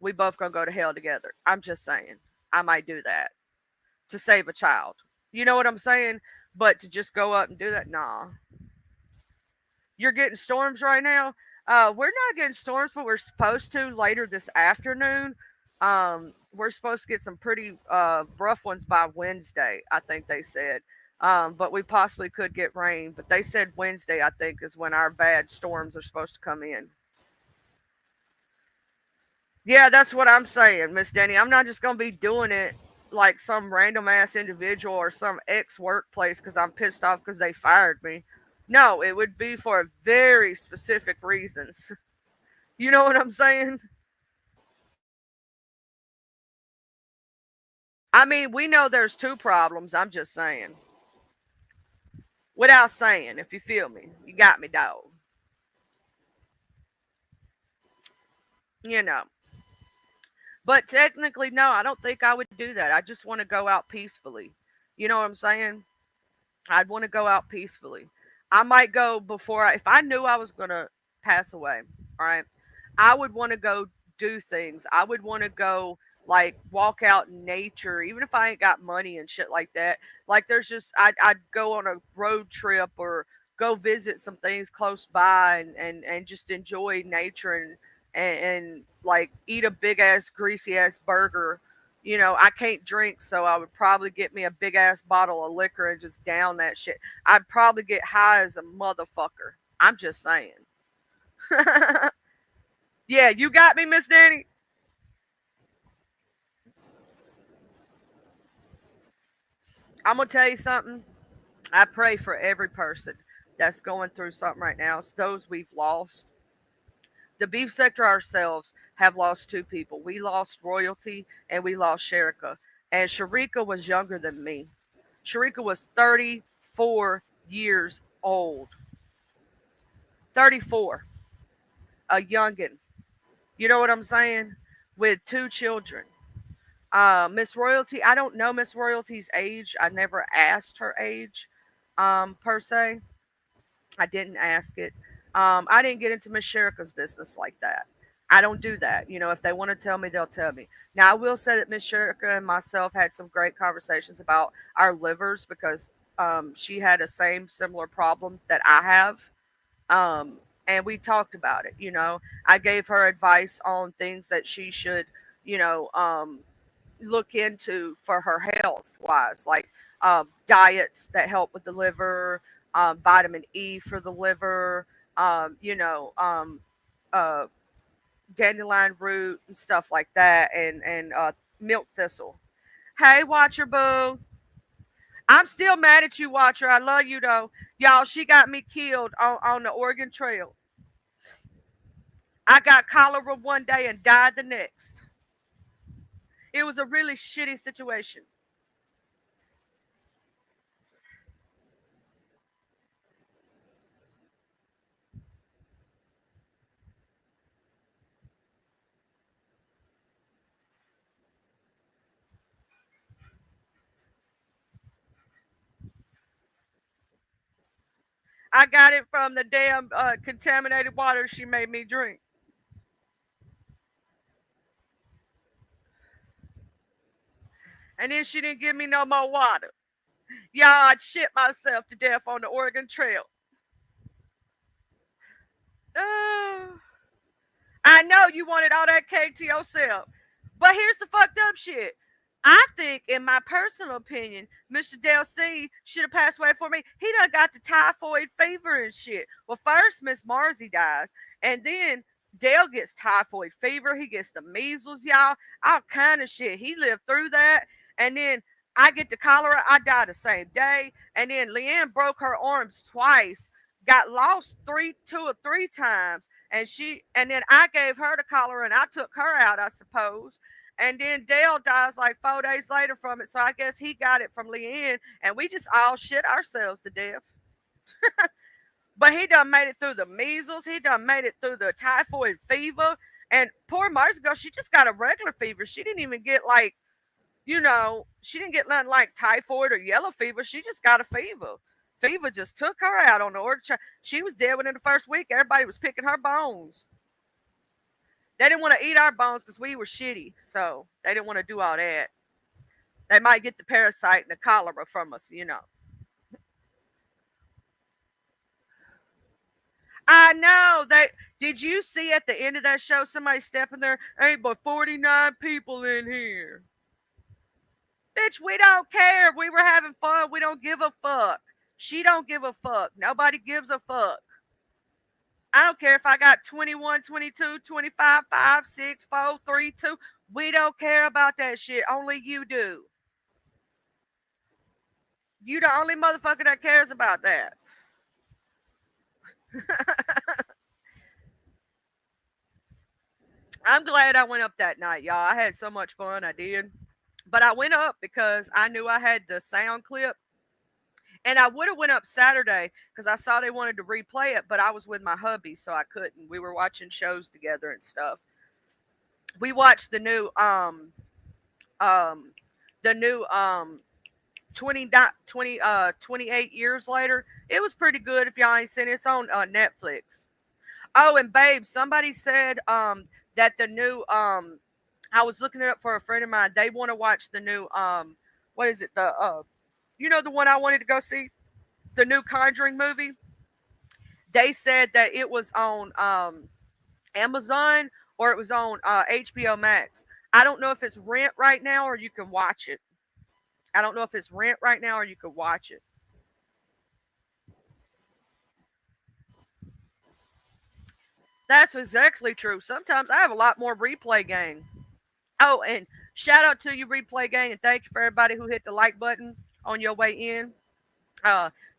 We both gonna go to hell together. I'm just saying. I might do that to save a child. You know what I'm saying? But to just go up and do that, nah. You're getting storms right now. We're not getting storms, but we're supposed to later this afternoon. We're supposed to get some pretty rough ones by Wednesday, I think they said. But we possibly could get rain. But they said Wednesday, I think, is when our bad storms are supposed to come in. Yeah, that's what I'm saying, Miss Denny. I'm not just gonna be doing it like some random ass individual or some ex workplace because I'm pissed off because they fired me. No, it would be for very specific reasons. You know what I'm saying? I mean, we know there's two problems. I'm just saying. Without saying, if you feel me. You got me, dog. You know. But technically, no, I don't think I would do that. I just want to go out peacefully. You know what I'm saying? I'd want to go out peacefully. I might go before if I knew I was gonna pass away. All right, I would want to go do things. I would want to go like walk out in nature, even if I ain't got money and shit like that. Like there's just I'd go on a road trip or go visit some things close by and just enjoy nature and like eat a big ass greasy ass burger. You know, I can't drink, so I would probably get me a big ass bottle of liquor and just down that shit. I'd probably get high as a motherfucker. I'm just saying. Yeah, you got me, Miss Danny. I'm gonna tell you something. I pray for every person that's going through something right now. It's those we've lost. The beef sector ourselves have lost two people. We lost Royalty and we lost Sharika. And Sharika was younger than me. Sharika was 34 years old. 34. A youngin. You know what I'm saying? With two children. Miss Royalty, I don't know Miss Royalty's age. I never asked her age, per se. I didn't ask it. I didn't get into Miss Sherika's business like that. I don't do that. You know, if they want to tell me, they'll tell me. Now, I will say that Miss Sherika and myself had some great conversations about our livers because she had a same similar problem that I have. And we talked about it. You know, I gave her advice on things that she should, you know, look into for her health wise, like diets that help with the liver, vitamin E for the liver, you know, uh, dandelion root and stuff like that, and milk thistle. Hey, Watcher Boo. I'm still mad at you, Watcher. I love you though. Y'all, she got me killed on the Oregon Trail. I got cholera one day and died the next. It was a really shitty situation. I got it from the damn contaminated water she made me drink. And then she didn't give me no more water. Y'all, I'd shit myself to death on the Oregon Trail. Oh, I know you wanted all that KTO self. But here's the fucked up shit. I think, in my personal opinion, Mr. Dale C should have passed away for me. He done got the typhoid fever and shit. Well, first Miss Marzi dies, and then Dale gets typhoid fever. He gets the measles, y'all, all kind of shit. He lived through that, and then I get the cholera. I die the same day, and then Leanne broke her arms twice, got lost two or three times, and then I gave her the cholera and I took her out, I suppose. And then Dale dies like 4 days later from it. So I guess he got it from Leanne. And we just all shit ourselves to death. But he done made it through the measles. He done made it through the typhoid fever. And poor Marcy, she just got a regular fever. She didn't even get like, she didn't get nothing like typhoid or yellow fever. She just got a fever. Fever just took her out on the org chart. She was dead within the first week. Everybody was picking her bones. They didn't want to eat our bones because we were shitty. So they didn't want to do all that. They might get the parasite and the cholera from us, you know. I know. Did you see at the end of that show somebody stepping there? Ain't but 49 people in here. Bitch, we don't care. We were having fun. We don't give a fuck. She don't give a fuck. Nobody gives a fuck. I don't care if I got 21, 22, 25, 5, 6, 4, 3, 2. We don't care about that shit. Only you do. You the only motherfucker that cares about that. I'm glad I went up that night, y'all. I had so much fun. I did. But I went up because I knew I had the sound clip. And I would have went up Saturday because I saw they wanted to replay it, but I was with my hubby, so I couldn't. We were watching shows together and stuff. We watched the new 28 years later. It was pretty good if y'all ain't seen it. It's on Netflix. Oh, and babe, somebody said that the new I was looking it up for a friend of mine. They want to watch the new what is it? The the one I wanted to go see, the new Conjuring movie. They said that it was on Amazon or it was on HBO Max. I don't know if it's rent right now or you can watch it. I don't know if it's rent right now or you can watch it. That's exactly true. Sometimes I have a lot more replay gang. Oh, and shout out to you, replay gang, and thank you for everybody who hit the like button on your way in.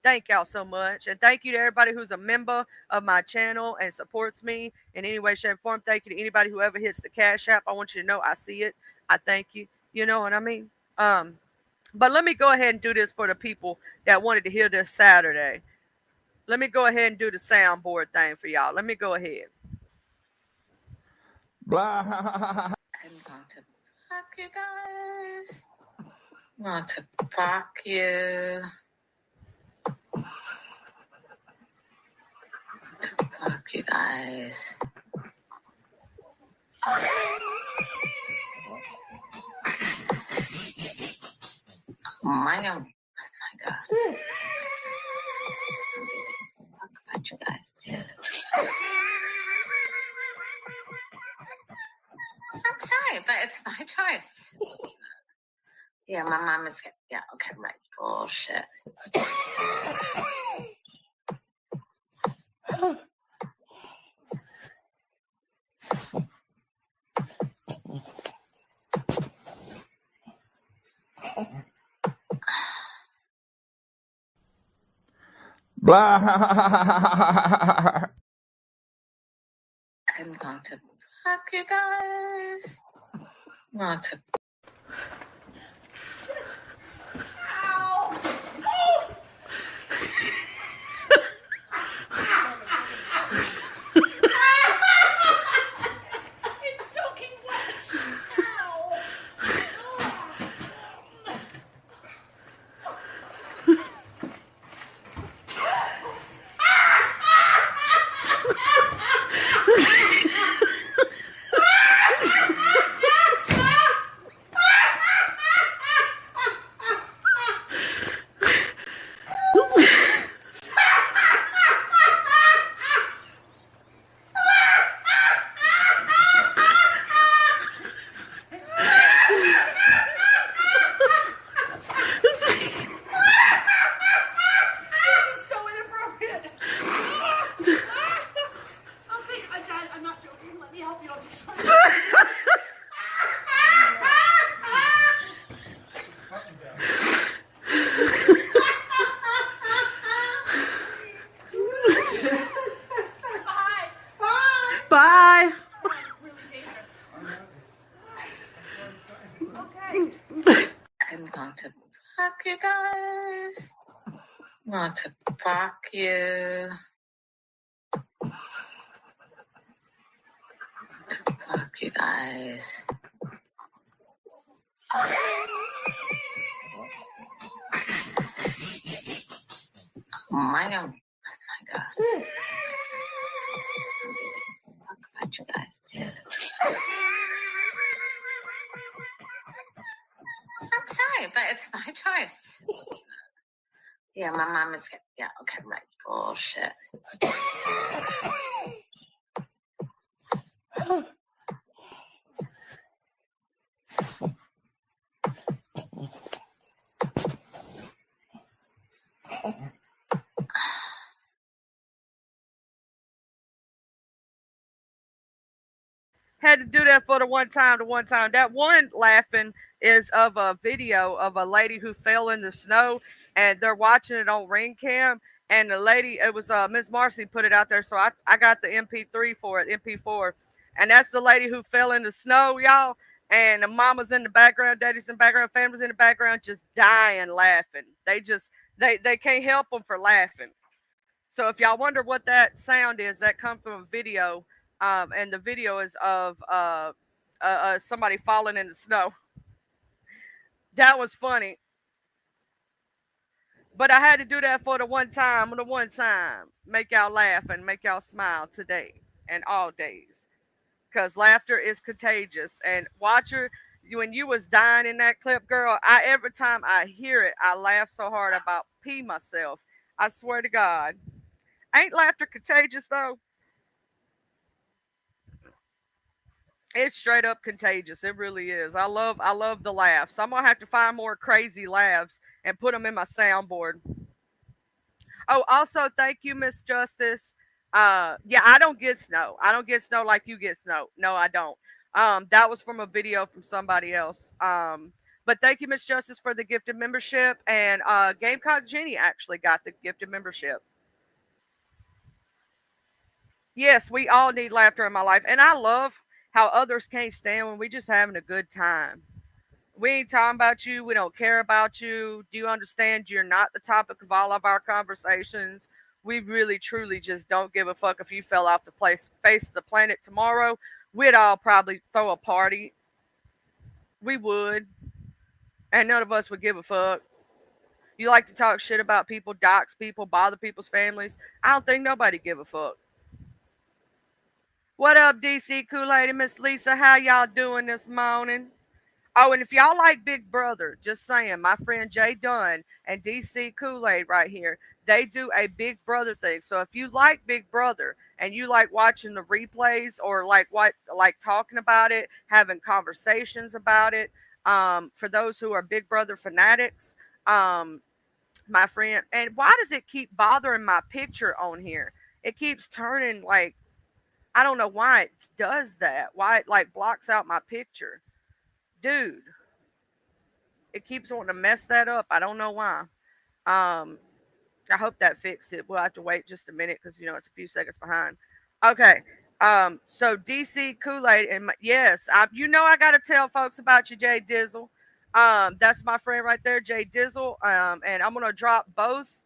Thank y'all so much. And thank you to everybody who's a member of my channel and supports me in any way, shape, or form. Thank you to anybody who ever hits the Cash App. I want you to know I see it. I thank you. You know what I mean? But let me go ahead and do this for the people that wanted to hear this Saturday. Let me go ahead and do the soundboard thing for y'all. Let me go ahead. Blah. I'm going to fuck you guys. I'm going to fuck you. Fuck you guys. Oh my God. Oh my God. Fuck you guys. I'm sorry, but it's my choice. Yeah, my mom is. Yeah, okay, right. Bullshit. Blah. I'm going to fuck you guys. I'm going to. Bye. I'm going to fuck you guys. I'm going to fuck you. Fuck you guys. My God. Fuck about you guys. I'm sorry, but it's my choice. Yeah, my mom is. Yeah, okay, right. Bullshit. Had to do that for the one time. That one laughing is of a video of a lady who fell in the snow, and they're watching it on Ring Cam. And the lady, it was Miss Marcy put it out there, so I got the MP3 for it, MP4, and that's the lady who fell in the snow, y'all. And the mama's in the background, daddy's in the background, family's in the background, just dying laughing. They can't help them for laughing. So if y'all wonder what that sound is, that comes from a video, and the video is of somebody falling in the snow. That was funny, but I had to do that for the one time, make y'all laugh and make y'all smile today and all days, because laughter is contagious. And Watcher, when you was dying in that clip, girl, I every time I hear it, I laugh so hard about pee myself. I swear to God, ain't laughter contagious though? It's straight up contagious. It really is. I love the laughs. I'm gonna have to find more crazy laughs and put them in my soundboard. Oh, also thank you, Miss Justice. Yeah, I don't get snow. I don't get snow like you get snow. No, I don't. That was from a video from somebody else. But thank you, Miss Justice, for the gifted membership. And Gamecock Jenny actually got the gifted membership. Yes, we all need laughter in my life. And I love how others can't stand when we just having a good time. We ain't talking about you. We don't care about you. Do you understand you're not the topic of all of our conversations? We really, truly just don't give a fuck if you fell off the face of the planet tomorrow. We'd all probably throw a party. We would. And none of us would give a fuck. You like to talk shit about people, dox people, bother people's families. I don't think nobody give a fuck. What up, DC Kool-Aid and Miss Lisa? How y'all doing this morning? Oh, and if y'all like Big Brother, just saying, my friend Jay Dunn and DC Kool-Aid right here, they do a Big Brother thing. So if you like Big Brother and you like watching the replays or like talking about it, having conversations about it, for those who are Big Brother fanatics, um, my friend, and why does it keep bothering my picture on here? It keeps turning like I don't know why it does that. Why it like blocks out my picture, dude. It keeps wanting to mess that up. I don't know why. Um, I hope that fixed it. We'll have to wait just a minute because it's a few seconds behind. Okay. So DC Kool-Aid and yes, I got to tell folks about you, Jay Dizzle. That's my friend right there, Jay Dizzle. And I'm gonna drop both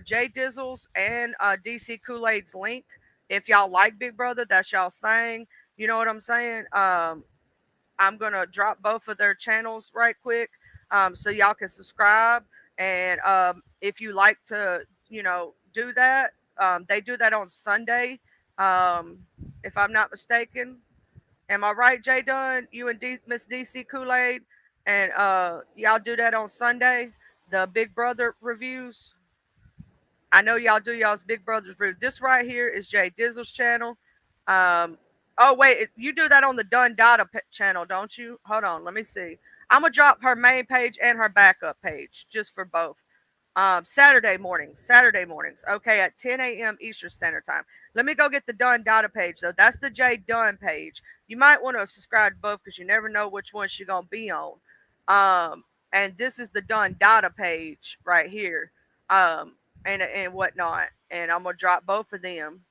Jay Dizzle's and DC Kool-Aid's link. If y'all like Big Brother, that's y'all's thing. You know what I'm saying? I'm gonna drop both of their channels right quick, so y'all can subscribe. And if you like to, do that, they do that on Sunday, um, if I'm not mistaken. Am I right, Jay Dunn? You and Miss DC Kool Aid, and y'all do that on Sunday. The Big Brother reviews. I know y'all do y'all's Big Brother's review. This right here is Jay Dizzle's channel. Um, oh wait, you do that on the Dun Data channel, don't you? Hold on, let me see. I'm gonna drop her main page and her backup page just for both. Saturday mornings, okay, at 10 a.m. Eastern Standard Time. Let me go get the Dun Data page though. That's the Jay Dunn page. You might want to subscribe to both because you never know which one she's gonna be on. And this is the Dun Data page right here. Um, and whatnot. And I'm gonna drop both of them.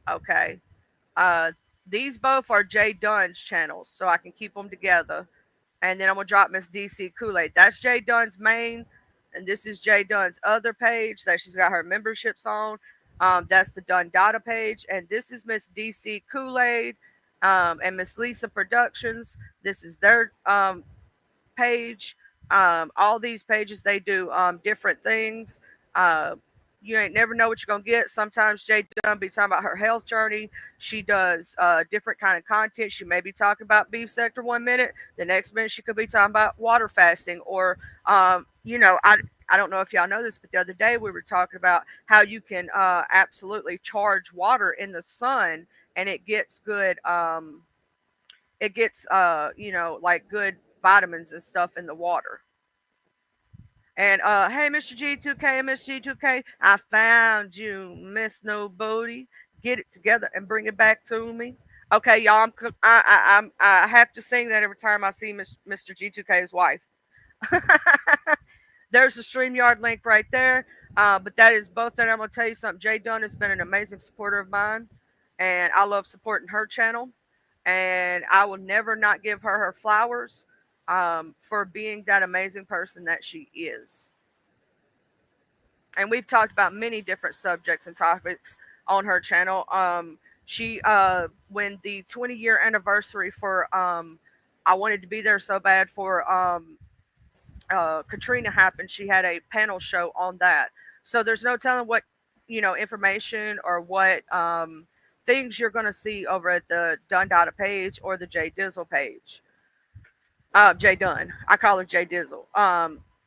Okay. Uh, these both are Jay Dunn's channels, so I can keep them together. And then I'm gonna drop Miss DC Kool-Aid. That's Jay Dunn's main, and this is Jay Dunn's other page that she's got her memberships on. That's the Dun Data page, and this is Miss DC Kool-Aid, and Miss Lisa Productions. This is their page. All these pages they do different things. Uh, you ain't never know what you're gonna get. Sometimes Jay Dunn be talking about her health journey. She does different kind of content. She may be talking about beef sector 1 minute, the next minute she could be talking about water fasting, or I don't know if y'all know this, but the other day we were talking about how you can absolutely charge water in the sun, and it gets good. It gets like good vitamins and stuff in the water. And hey, Mr. G2K and Miss G2K, I found you, Miss Nobody. Get it together and bring it back to me. Okay, y'all. I have to sing that every time I see Mr. G2K's wife. There's the StreamYard link right there. But that is both. And I'm gonna tell you something. Jay Dunn has been an amazing supporter of mine, and I love supporting her channel. And I will never not give her flowers for being that amazing person that she is. And we've talked about many different subjects and topics on her channel. She when the 20-year anniversary for I wanted to be there so bad for Katrina happened, she had a panel show on that. So there's no telling what information or what things you're going to see over at the Dunn Dada page or the Jay Dizzle page. Jay Dunn. I call her Jay Dizzle.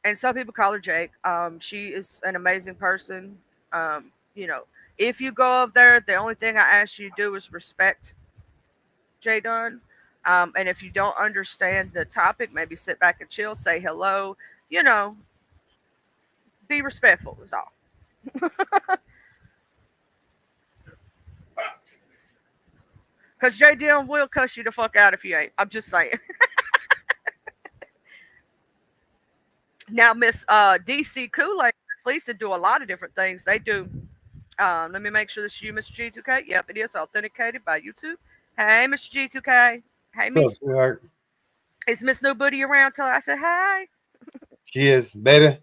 And some people call her Jake. She is an amazing person. Um, you know, if you go up there, the only thing I ask you to do is respect Jay Dunn. And if you don't understand the topic, maybe sit back and chill, say hello. You know, be respectful is all. Because Jay Dunn will cuss you the fuck out if you ain't. I'm just saying. Now, Miss DC Kool-Aid, Miss Lisa do a lot of different things. They do. Let me make sure this is you, Mr. G2K. Yep, it is authenticated by YouTube. Hey, Mr. G2K. Hey, So, Miss. sweetheart, Is Miss Nobody around? Tell her I said hi. she is, baby.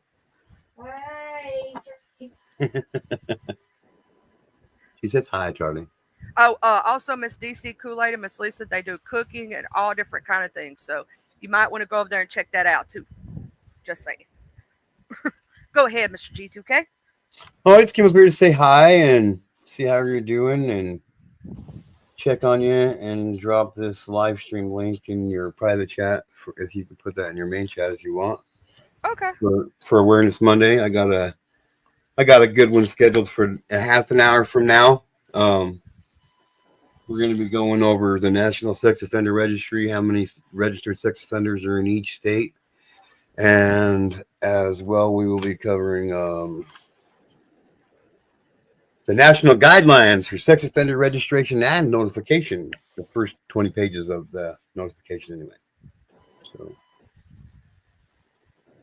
She says hi, Charlie. Oh, also Miss DC Kool-Aid and Miss Lisa, they do cooking and all different kind of things. So you might want to go over there and check that out too. Just saying. Go ahead, Mr. G2K. Oh, I just came up here to say hi and see how you're doing and check on you and drop this live stream link in your private chat if you could put that in your main chat if you want. Okay. For Awareness Monday, I got a good one scheduled for a half an hour from now. We're going to be going over the National Sex Offender Registry, how many registered sex offenders are in each state, and as well we will be covering the national guidelines for sex offender registration and notification, the first 20 pages of the notification anyway. So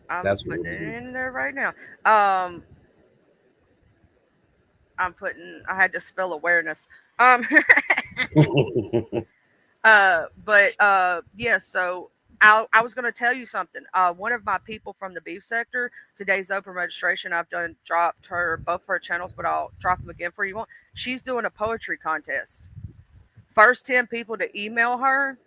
I'm that's what putting we'll it do. in there right now. I had to spell awareness. Yeah, so I was going to tell you something. One of my people from the beef sector, today's open registration. I've dropped her both her channels, but I'll drop them again for you. She's doing a poetry contest. First 10 people to email her.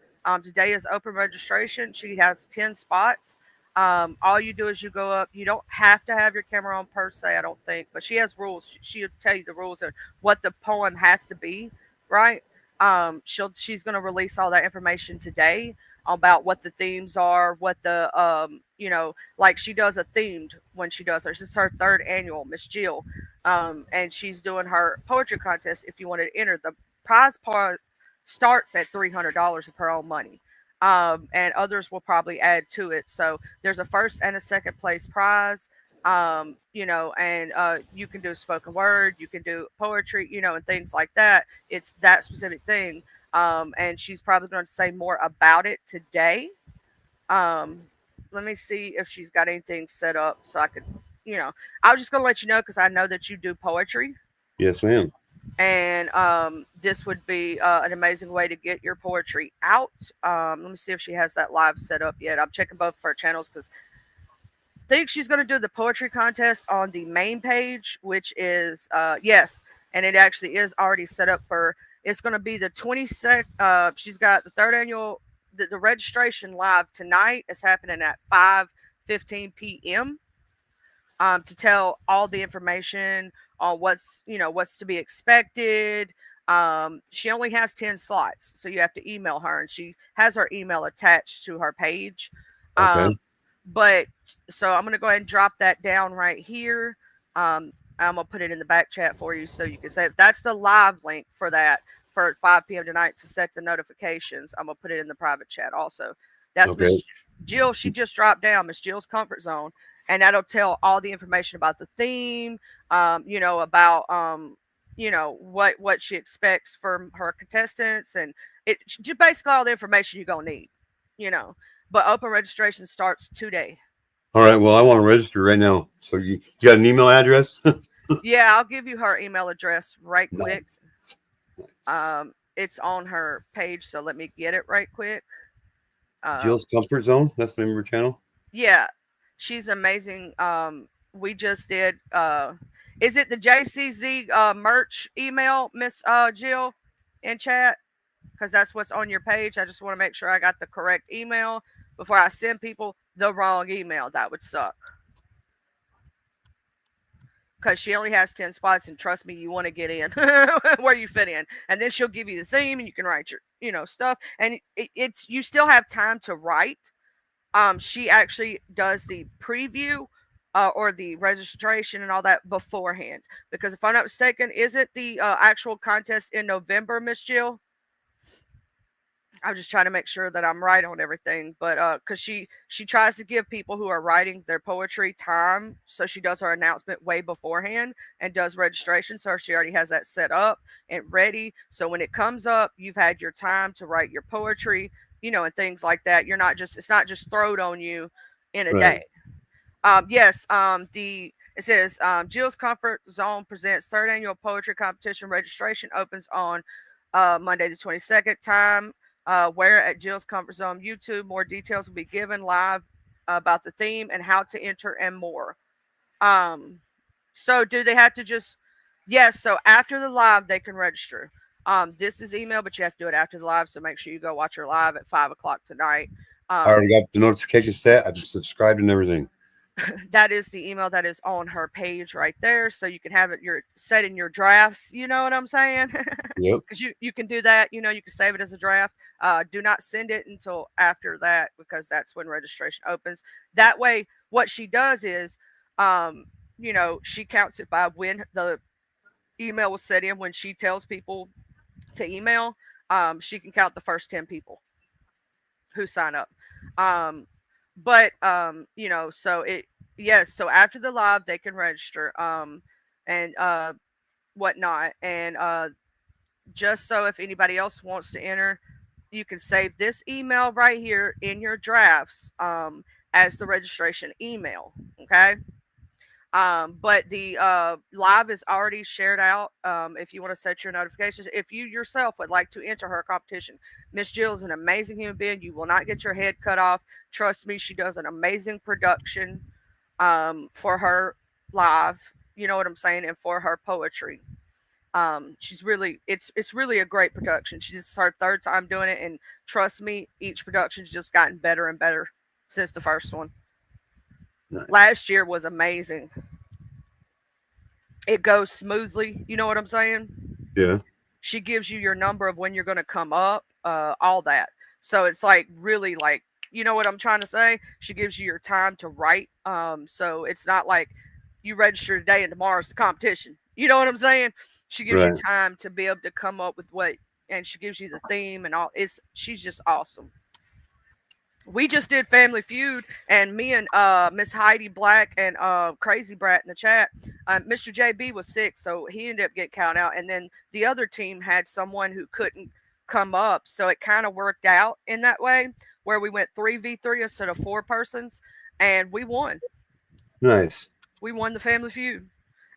Today is open registration. She has 10 spots. All you do is you go up. You don't have to have your camera on per se, I don't think, but she has rules. She'll tell you the rules and what the poem has to be, right? She's going to release all that information today about what the themes are, what the like she does a themed when she does her. This is her third annual, Miss Jill, and she's doing her poetry contest. If you wanted to enter, the prize part starts at $300 of her own money. And others will probably add to it. So there's a first and a second place prize. And you can do spoken word, you can do poetry, and things like that. It's that specific thing. And she's probably going to say more about it today. Let me see if she's got anything set up so I could, I was just going to let you know because I know that you do poetry. Yes, ma'am. And this would be an amazing way to get your poetry out. Let me see if she has that live set up yet. I'm checking both of her channels because I think she's going to do the poetry contest on the main page, which is yes, and it actually is already set up for. It's going to be the 22nd. She's got the third annual. The registration live tonight is happening at 5:15 p.m. To tell all the information on what's to be expected. She only has 10 slots, so you have to email her, and she has her email attached to her page. Okay. But so I'm gonna go ahead and drop that down right here. I'm gonna put it in the back chat for you so you can save. That's the live link for that for 5 p.m. tonight to set the notifications. I'm gonna put it in the private chat also. That's Okay. Miss Jill. She just dropped down, Miss Jill's Comfort Zone, and that'll tell all the information about the theme. About what she expects from her contestants, and just basically all the information you're gonna need. But open registration starts today. All right. Well, I want to register right now. So you got an email address? Yeah, I'll give you her email address right quick. Nice. It's on her page, so let me get it right quick. Jill's Comfort Zone. That's the name of her channel. Yeah, she's amazing. We just did. Is it the JCZ merch email, Miss Jill, in chat? Because that's what's on your page. I just want to make sure I got the correct email before I send people the wrong email. That would suck. Because she only has 10 spots, and trust me, you want to get in where you fit in. And then she'll give you the theme, and you can write your stuff. And it's you still have time to write. She actually does the preview or the registration and all that beforehand. Because if I'm not mistaken, is it the actual contest in November, Miss Jill? I'm just trying to make sure that I'm right on everything, but because she tries to give people who are writing their poetry time, so she does her announcement way beforehand and does registration, so she already has that set up and ready. So when it comes up, you've had your time to write your poetry, and things like that. It's not just thrown on you in a day. Yes. It says Jill's Comfort Zone presents third annual poetry competition. Registration opens on Monday the 22nd. Time. Where at Jill's Comfort Zone YouTube. More details will be given live about the theme and how to enter and more. So do they have to just? Yes. So after the live, they can register. This is email, but you have to do it after the live. So make sure you go watch her live at 5:00 tonight. I already got the notification set. I've subscribed and everything. That is the email that is on her page right there, so you can have it set in your drafts. You know what I'm saying? Yep. Because you can do that. You can save it as a draft. Do not send it until after that, because that's when registration opens. That way, what she does is, she counts it by when the email was set in. When she tells people to email, she can count the first 10 people who sign up. So after the live, they can register and whatnot. And just so if anybody else wants to enter, you can save this email right here in your drafts as the registration email. Okay. But the live is already shared out. If you want to set your notifications, if you yourself would like to enter her competition, Miss Jill is an amazing human being. You will not get your head cut off. Trust me, she does an amazing production for her live. You know what I'm saying? And for her poetry. She's really, it's really a great production. She's her third time doing it, and trust me, each production's just gotten better and better since the first one. Nice. Last year was amazing. It goes smoothly. You know what I'm saying? Yeah. She gives you your number of when you're going to come up, all that. So it's like really like, you know what I'm trying to say? She gives you your time to write. So it's not like you register today and tomorrow's the competition. You know what I'm saying? She gives you time to be able to come up with and she gives you the theme and all. She's just awesome. We just did Family Feud, and me and Miss Heidi Black and Crazy Brat in the chat. Mr. JB was sick, so he ended up getting counted out. And then the other team had someone who couldn't come up, so it kind of worked out in that way, where we went 3v3 instead of 4 persons, and we won. Nice. We won the Family Feud.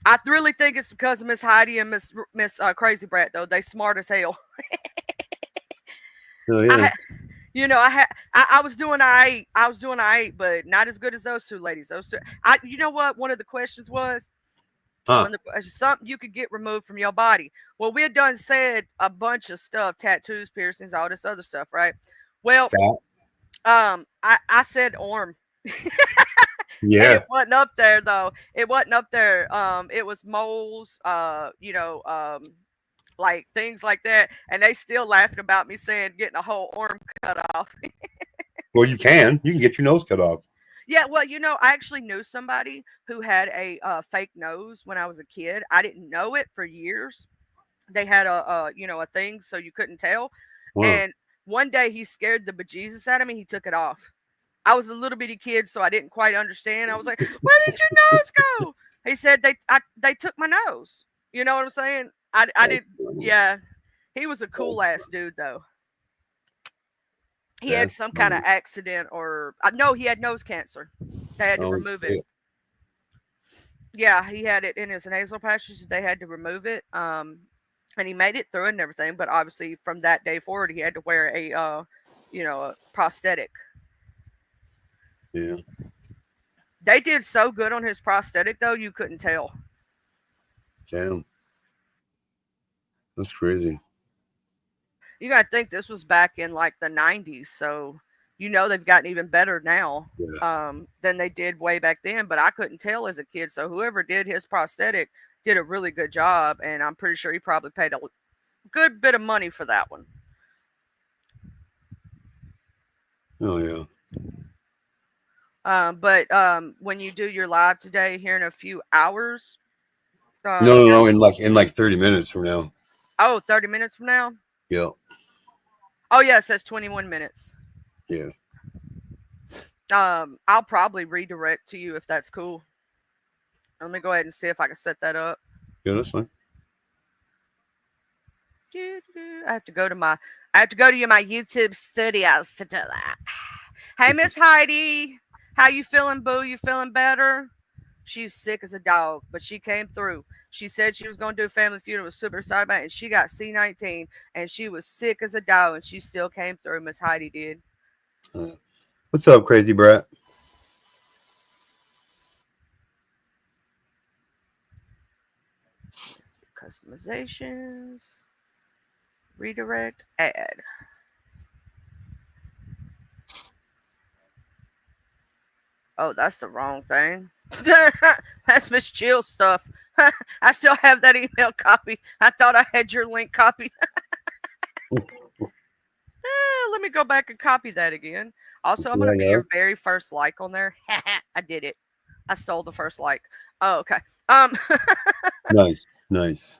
I really think it's because of Miss Heidi and Miss Crazy Brat, though. They smart as hell. Oh yeah. I was doing I was doing I8, but not as good as those two ladies. Those two. You know what? One of the questions was something you could get removed from your body. Well, we had done said a bunch of stuff, tattoos, piercings, all this other stuff, right? Well, I said arm. And Yeah. it wasn't up there though. It wasn't up there. It was moles, like things like that. And they still laughing about me saying getting a whole arm cut off. Well, you can get your nose cut off. Yeah, well, I actually knew somebody who had a fake nose when I was a kid. I didn't know it for years. They had a thing so you couldn't tell. Wow. And one day he scared the bejesus out of me. He took it off. I was a little bitty kid, so I didn't quite understand. I was like, "Where did your nose go?" He said they took my nose. You know what I'm saying? I didn't. Yeah, he was a cool ass dude though. He had That's some kind funny. of accident or no, he had nose cancer. They had to Oh, remove it. shit. Yeah, he had it in his nasal passages. They had to remove it. And he made it through it and everything. But obviously, from that day forward, he had to wear a prosthetic. Yeah. They did so good on his prosthetic, though, you couldn't tell. Damn. That's crazy. You got to think this was back in like the 90s. So, they've gotten even better now than they did way back then. But I couldn't tell as a kid. So, whoever did his prosthetic did a really good job. And I'm pretty sure he probably paid a good bit of money for that one. Oh, yeah. But when you do your live today, here in a few hours. No, in like 30 minutes from now. Oh, 30 minutes from now? Yeah. Oh, yeah, it says 21 minutes. Yeah. I'll probably redirect to you if that's cool. Let me go ahead and see if I can set that up. Yeah, that's fine. I have to go to my YouTube studios to do that. Hey, Miss Heidi, how you feeling, boo? You feeling better? She's sick as a dog, but she came through. She said she was going to do Family Feud and was super excited about it, and she got C19, and she was sick as a dog, and she still came through. Miss Heidi did. What's up, Crazy Brat? Customizations, redirect, add. Oh, that's the wrong thing. That's Miss Chill stuff. I still have that email copy. I thought I had your link copy. Let me go back and copy that again. Also, I'm going to be your very first like on there. I did it. I stole the first like. Oh, okay. Nice.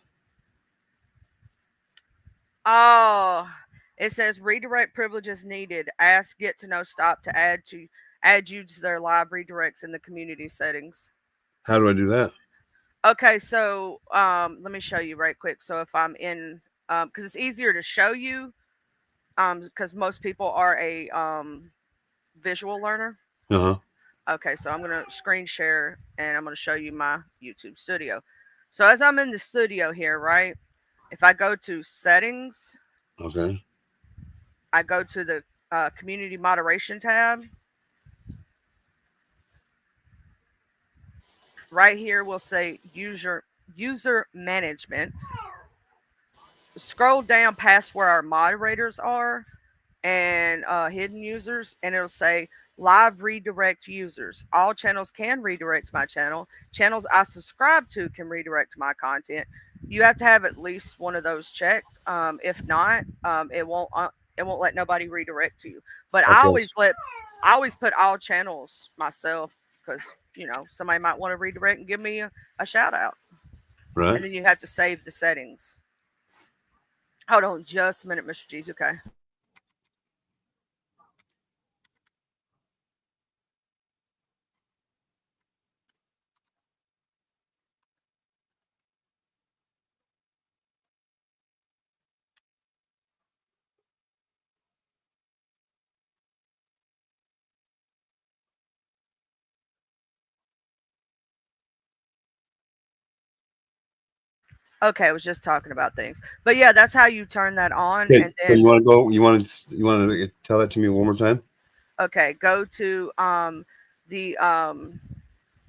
Oh, it says redirect privileges needed. Ask Get to Know Stop to add you to their live redirects in the community settings. How do I do that? Okay, so let me show you right quick. So if I'm in, because it's easier to show you, because most people are a visual learner. Okay, so I'm gonna screen share and I'm gonna show you my YouTube studio. So as I'm in the studio here, right? If I go to settings, okay, I go to the community moderation tab. Right here, we'll say user management. Scroll down past where our moderators are and hidden users, and it'll say live redirect users. All channels can redirect to my channel. Channels I subscribe to can redirect to my content. You have to have at least one of those checked. If not, it won't let nobody redirect to you. But okay. I always put all channels myself because somebody might want to redirect and give me a shout out. Right. And then you have to save the settings. Hold on just a minute, Mr. G's. Okay. Okay, I was just talking about things, but yeah, that's how you turn that on. Okay, and then, so you want to go? You want to tell that to me one more time? Okay, go to the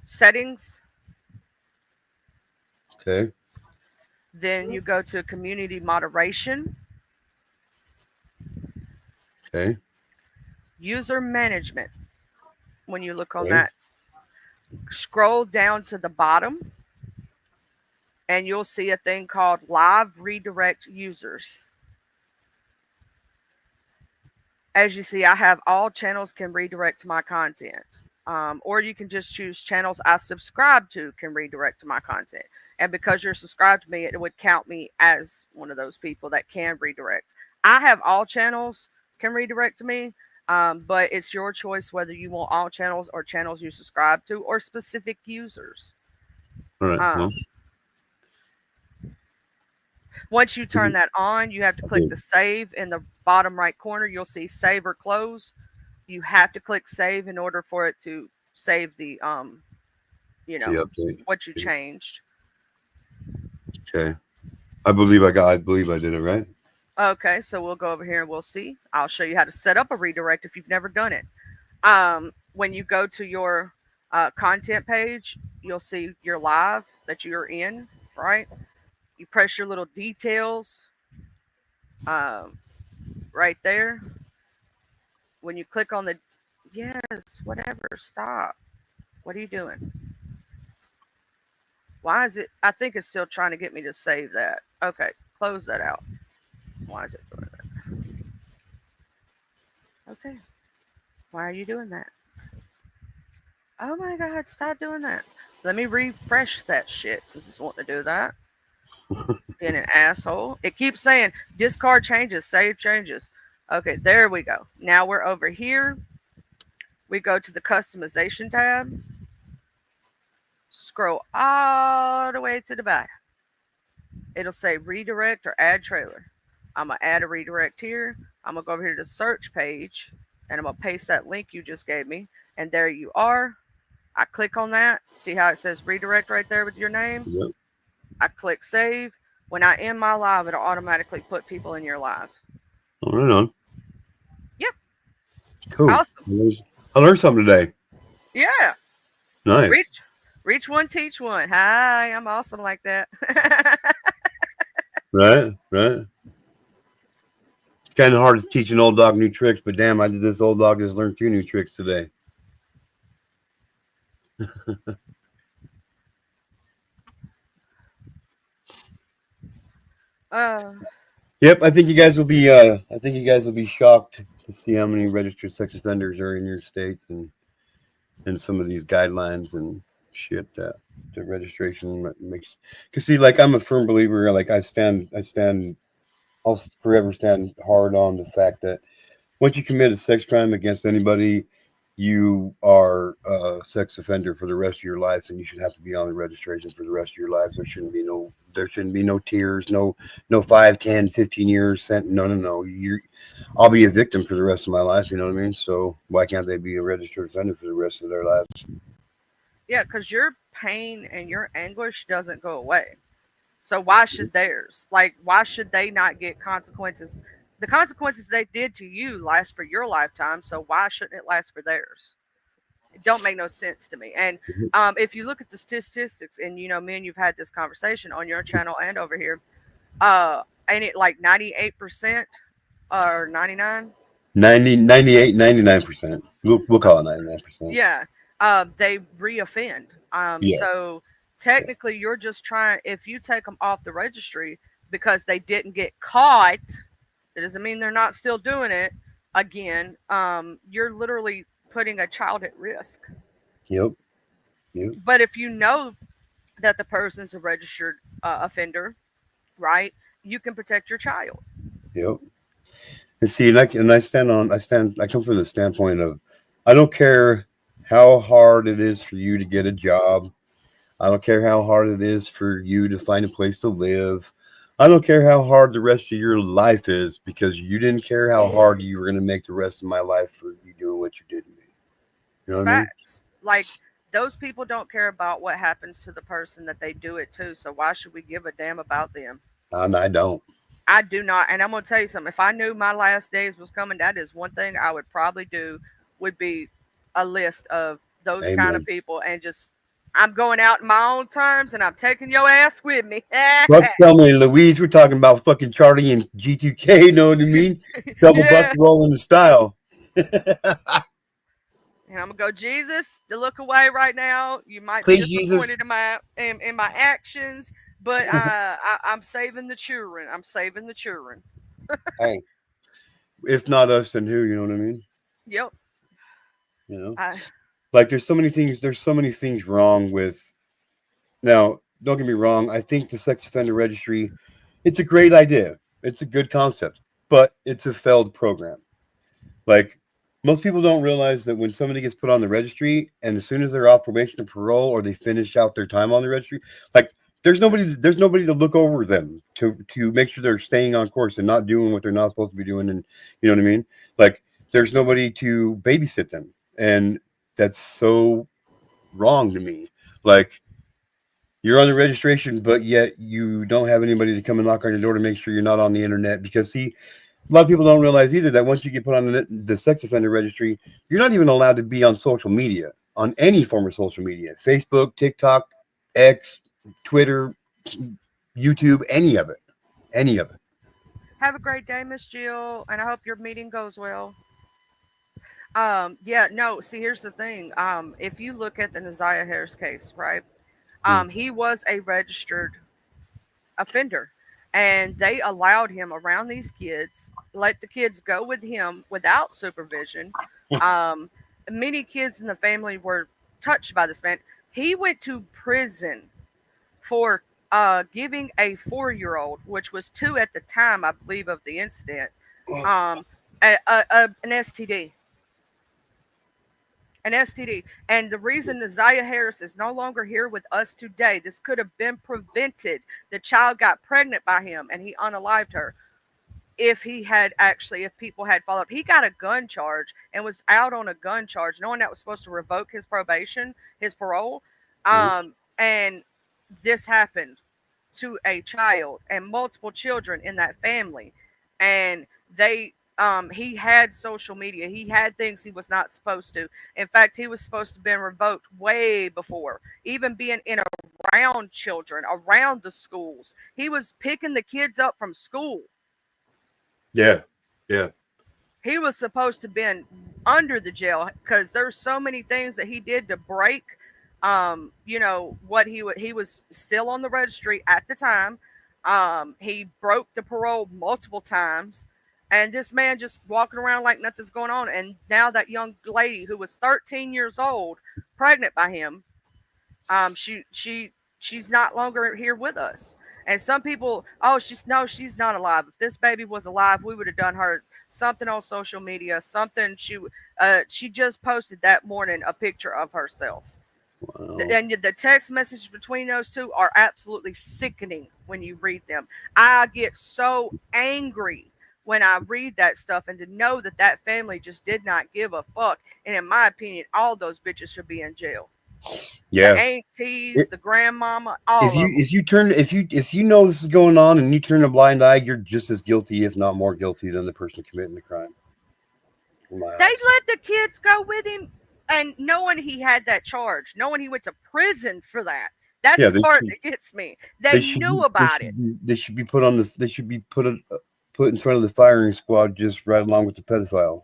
settings. Okay. Then you go to community moderation. Okay. User management. When you look on that, Scroll down to the bottom and you'll see a thing called Live Redirect Users. As you see, I have all channels can redirect to my content. Or you can just choose channels I subscribe to can redirect to my content. And because you're subscribed to me, it would count me as one of those people that can redirect. I have all channels can redirect to me, but it's your choice whether you want all channels or channels you subscribe to or specific users. All right. Um, Well, Once you turn that on, you have to click the save in the bottom right corner. You'll see save or close. You have to click save in order for it to save the the update. what you changed. Okay. I believe I did it right. Okay, so we'll go over here and we'll see. I'll show you how to set up a redirect if you've never done it. When you go to your content page, you'll see your live that you're in, right? You press your little details right there. When you click on the yes, whatever, stop. What are you doing? Why is it? I think it's still trying to get me to save that. Okay, close that out. Why is it doing that? Okay. Why are you doing that? Oh my god, stop doing that. Let me refresh that shit since it's wanting to do that. Being an asshole. It keeps saying discard changes, save changes. Okay, there we go. Now we're over here. We go to the customization tab. Scroll all the way to the back. It'll say redirect or add trailer. I'm going to add a redirect here. I'm going to go over here to the search page and I'm going to paste that link you just gave me. And there you are. I click on that. See how it says redirect right there with your name? Yep. I click save. When I end my live, it'll automatically put people in your live. Oh, right on. Yep. Cool. Awesome. I learned something today. Yeah. Nice. Reach one, teach one. Hi, I'm awesome like that. Right. It's kind of hard to teach an old dog new tricks, but damn, I did this old dog just learned 2 new tricks today. Yep, I think you guys will be shocked to see how many registered sex offenders are in your states and some of these guidelines and shit that the registration makes. Cause see, like I'm a firm believer. Like I'll forever stand hard on the fact that once you commit a sex crime against anybody, you are a sex offender for the rest of your life, and you should have to be on the registration for the rest of your life. There shouldn't be no tears, no 5, 10, 15 years sent. No. I'll be a victim for the rest of my life. You know what I mean? So why can't they be a registered offender for the rest of their lives? Yeah, because your pain and your anguish doesn't go away. So why should theirs? Like, why should they not get consequences? The consequences they did to you last for your lifetime. So why shouldn't it last for theirs? It don't make no sense to me. And if you look at the statistics, and me and you've had this conversation on your channel and over here, ain't it like 98% or 99? 90, 98, 99%. We'll call it 99%. Yeah. They reoffend. Yeah. So technically you're just trying, if you take them off the registry because they didn't get caught, that doesn't mean they're not still doing it again. You're literally putting a child at risk. Yep. But if you know that the person's a registered offender, right, you can protect your child. Yep. And see, I come from the standpoint of, I don't care how hard it is for you to get a job. I don't care how hard it is for you to find a place to live. I don't care how hard the rest of your life is, because you didn't care how hard you were going to make the rest of my life for you doing what you did to me. You know what I mean? Like, those people don't care about what happens to the person that they do it to. So why should we give a damn about them? I don't. I do not. And I'm going to tell you something. If I knew my last days was coming, that is one thing I would probably do, would be a list of those Amen. kind of people, and just, I'm going out in my own terms and I'm taking your ass with me. Fuck Thelma and Louise. We're talking about fucking Charlie and G2K. You know what I mean? Double buck rolling the style. Yeah, And I'm gonna go, Jesus, to look away right now. You might be Please, Jesus. disappointed in my actions, but I'm saving the children. I'm saving the children. Hey, if not us, then who? You know what I mean? Yep. You know, I, like there's so many things. There's so many things wrong with. Now, don't get me wrong. I think the sex offender registry, it's a great idea. It's a good concept, but it's a failed program. Like most people don't realize that when somebody gets put on the registry, and as soon as they're off probation or parole, or they finish out their time on the registry, like there's nobody to look over them to make sure they're staying on course and not doing what they're not supposed to be doing, and you know what I mean. Like there's nobody to babysit them, and that's so wrong to me. Like you're on the registration, but yet you don't have anybody to come and knock on your door to make sure you're not on the internet. Because see, a lot of people don't realize either that once you get put on the sex offender registry, you're not even allowed to be on social media, on any form of social media, Facebook, TikTok, X, Twitter, YouTube, any of it. have a great day, Miss Jill, and I hope your meeting goes well. Yeah, no, see, here's the thing. If you look at the Naziah Harris case, right? He was a registered offender, and they allowed him around these kids, let the kids go with him without supervision. Um, Many kids in the family were touched by this man. He went to prison for giving a 4-year-old, which was 2 at the time, I believe, of the incident, um, an STD. An STD. And the reason Naziah Harris is no longer here with us today, this could have been prevented. The child got pregnant by him and he unalived her. If people had followed up, he got a gun charge and was out on a gun charge, knowing that was supposed to revoke his probation, his parole. And this happened to a child and multiple children in that family. And he had social media. He had things he was not supposed to. In fact, he was supposed to have been revoked way before, even being in around children, around the schools. He was picking the kids up from school. Yeah. He was supposed to have been under the jail because there's so many things that he did to break. What he was still on the registry at the time. He broke the parole multiple times. And this man just walking around like nothing's going on. And now that young lady who was 13 years old, pregnant by him, she's not longer here with us. And some people, she's not alive. If this baby was alive, we would have done her something on social media, something. She just posted that morning a picture of herself. Wow. And the text messages between those two are absolutely sickening when you read them. I get so angry when I read that stuff, and to know that family just did not give a fuck. And in my opinion, all those bitches should be in jail. Yeah. The aunties, the grandmama, all if of them. If you know this is going on and you turn a blind eye, you're just as guilty, if not more guilty, than the person committing the crime. They let the kids go with him, and knowing he had that charge, knowing he went to prison for that. That's the part that gets me. They knew about it. They should be put on the. They should be put in front of the firing squad, just right along with the pedophile.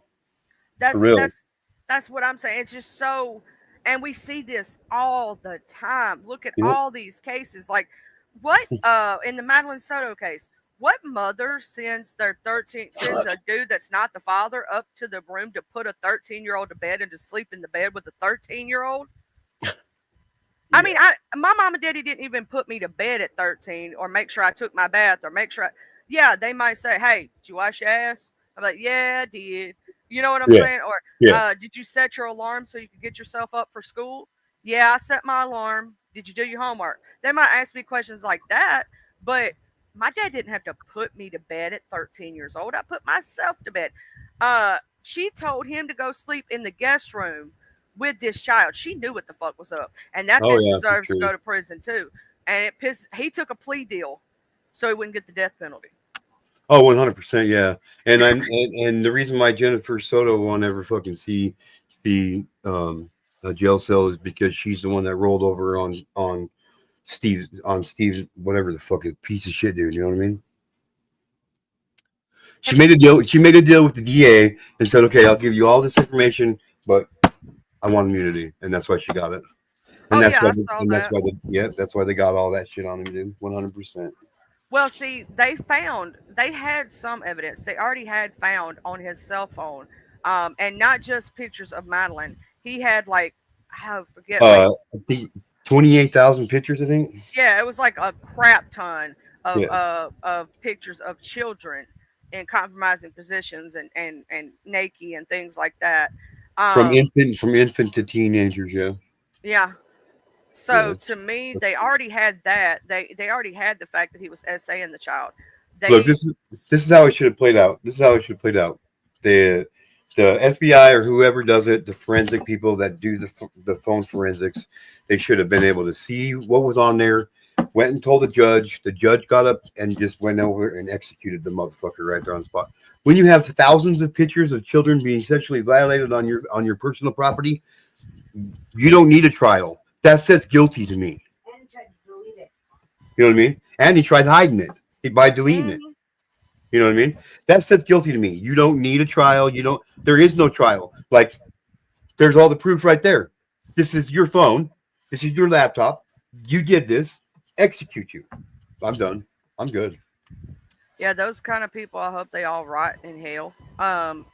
That's for real. That's what I'm saying. It's just so, and we see this all the time. Look at all these cases. Like what in the Madeline Soto case, what mother sends a dude that's not the father up to the room to put a 13-year-old to bed and to sleep in the bed with a 13-year-old? I mean, my mom and daddy didn't even put me to bed at 13 or make sure I took my bath or make sure they might say, hey, did you wash your ass? I'm like, yeah, I did. You know what I'm saying? Or did you set your alarm so you could get yourself up for school? Yeah, I set my alarm. Did you do your homework? They might ask me questions like that, but my dad didn't have to put me to bed at 13 years old. I put myself to bed. She told him to go sleep in the guest room with this child. She knew what the fuck was up. And that bitch deserves to go to prison too. And he took a plea deal so he wouldn't get the death penalty. Oh, 100%, yeah. And and the reason why Jennifer Soto won't ever fucking see the jail cell is because she's the one that rolled over on Steve's whatever the fuck is piece of shit dude. You know what I mean? She made a deal. She made a deal with the DA and said, "Okay, I'll give you all this information, but I want immunity, and that's why she got it. And Oh that's yeah, why, I saw and that's that. why that's why they got all that shit on him, dude. 100%. Well, see, they had some evidence. They already had found on his cell phone, and not just pictures of Madeline. He had like, I forget, like, I think 28,000 pictures. I think. yeah, it was like a crap ton Yeah. of pictures of children in compromising positions and naked and things like that. Um, From infant to teenagers. Yeah. yeah. Yeah. So to me, they already had that. They already had the fact that he was SAing the child. Look, They this is how it should have played out. This is how it should have played out. The the FBI or whoever does it, the forensic people that do the phone forensics, they should have been able to see what was on there. Went and told the judge. The judge got up and just went over and executed the motherfucker right there on the spot. When you have thousands of pictures of children being sexually violated on your personal property, you don't need a trial. That says guilty to me. You know what I mean? And he tried hiding it by deleting it. Mhm. You know what I mean? That says guilty to me. You don't need a trial. You don't. There is no trial. Like there's all the proof right there. This is your phone. This is your laptop. You did this. Execute you. I'm done. I'm good. Yeah, those kind of people, I hope they all rot in hell. And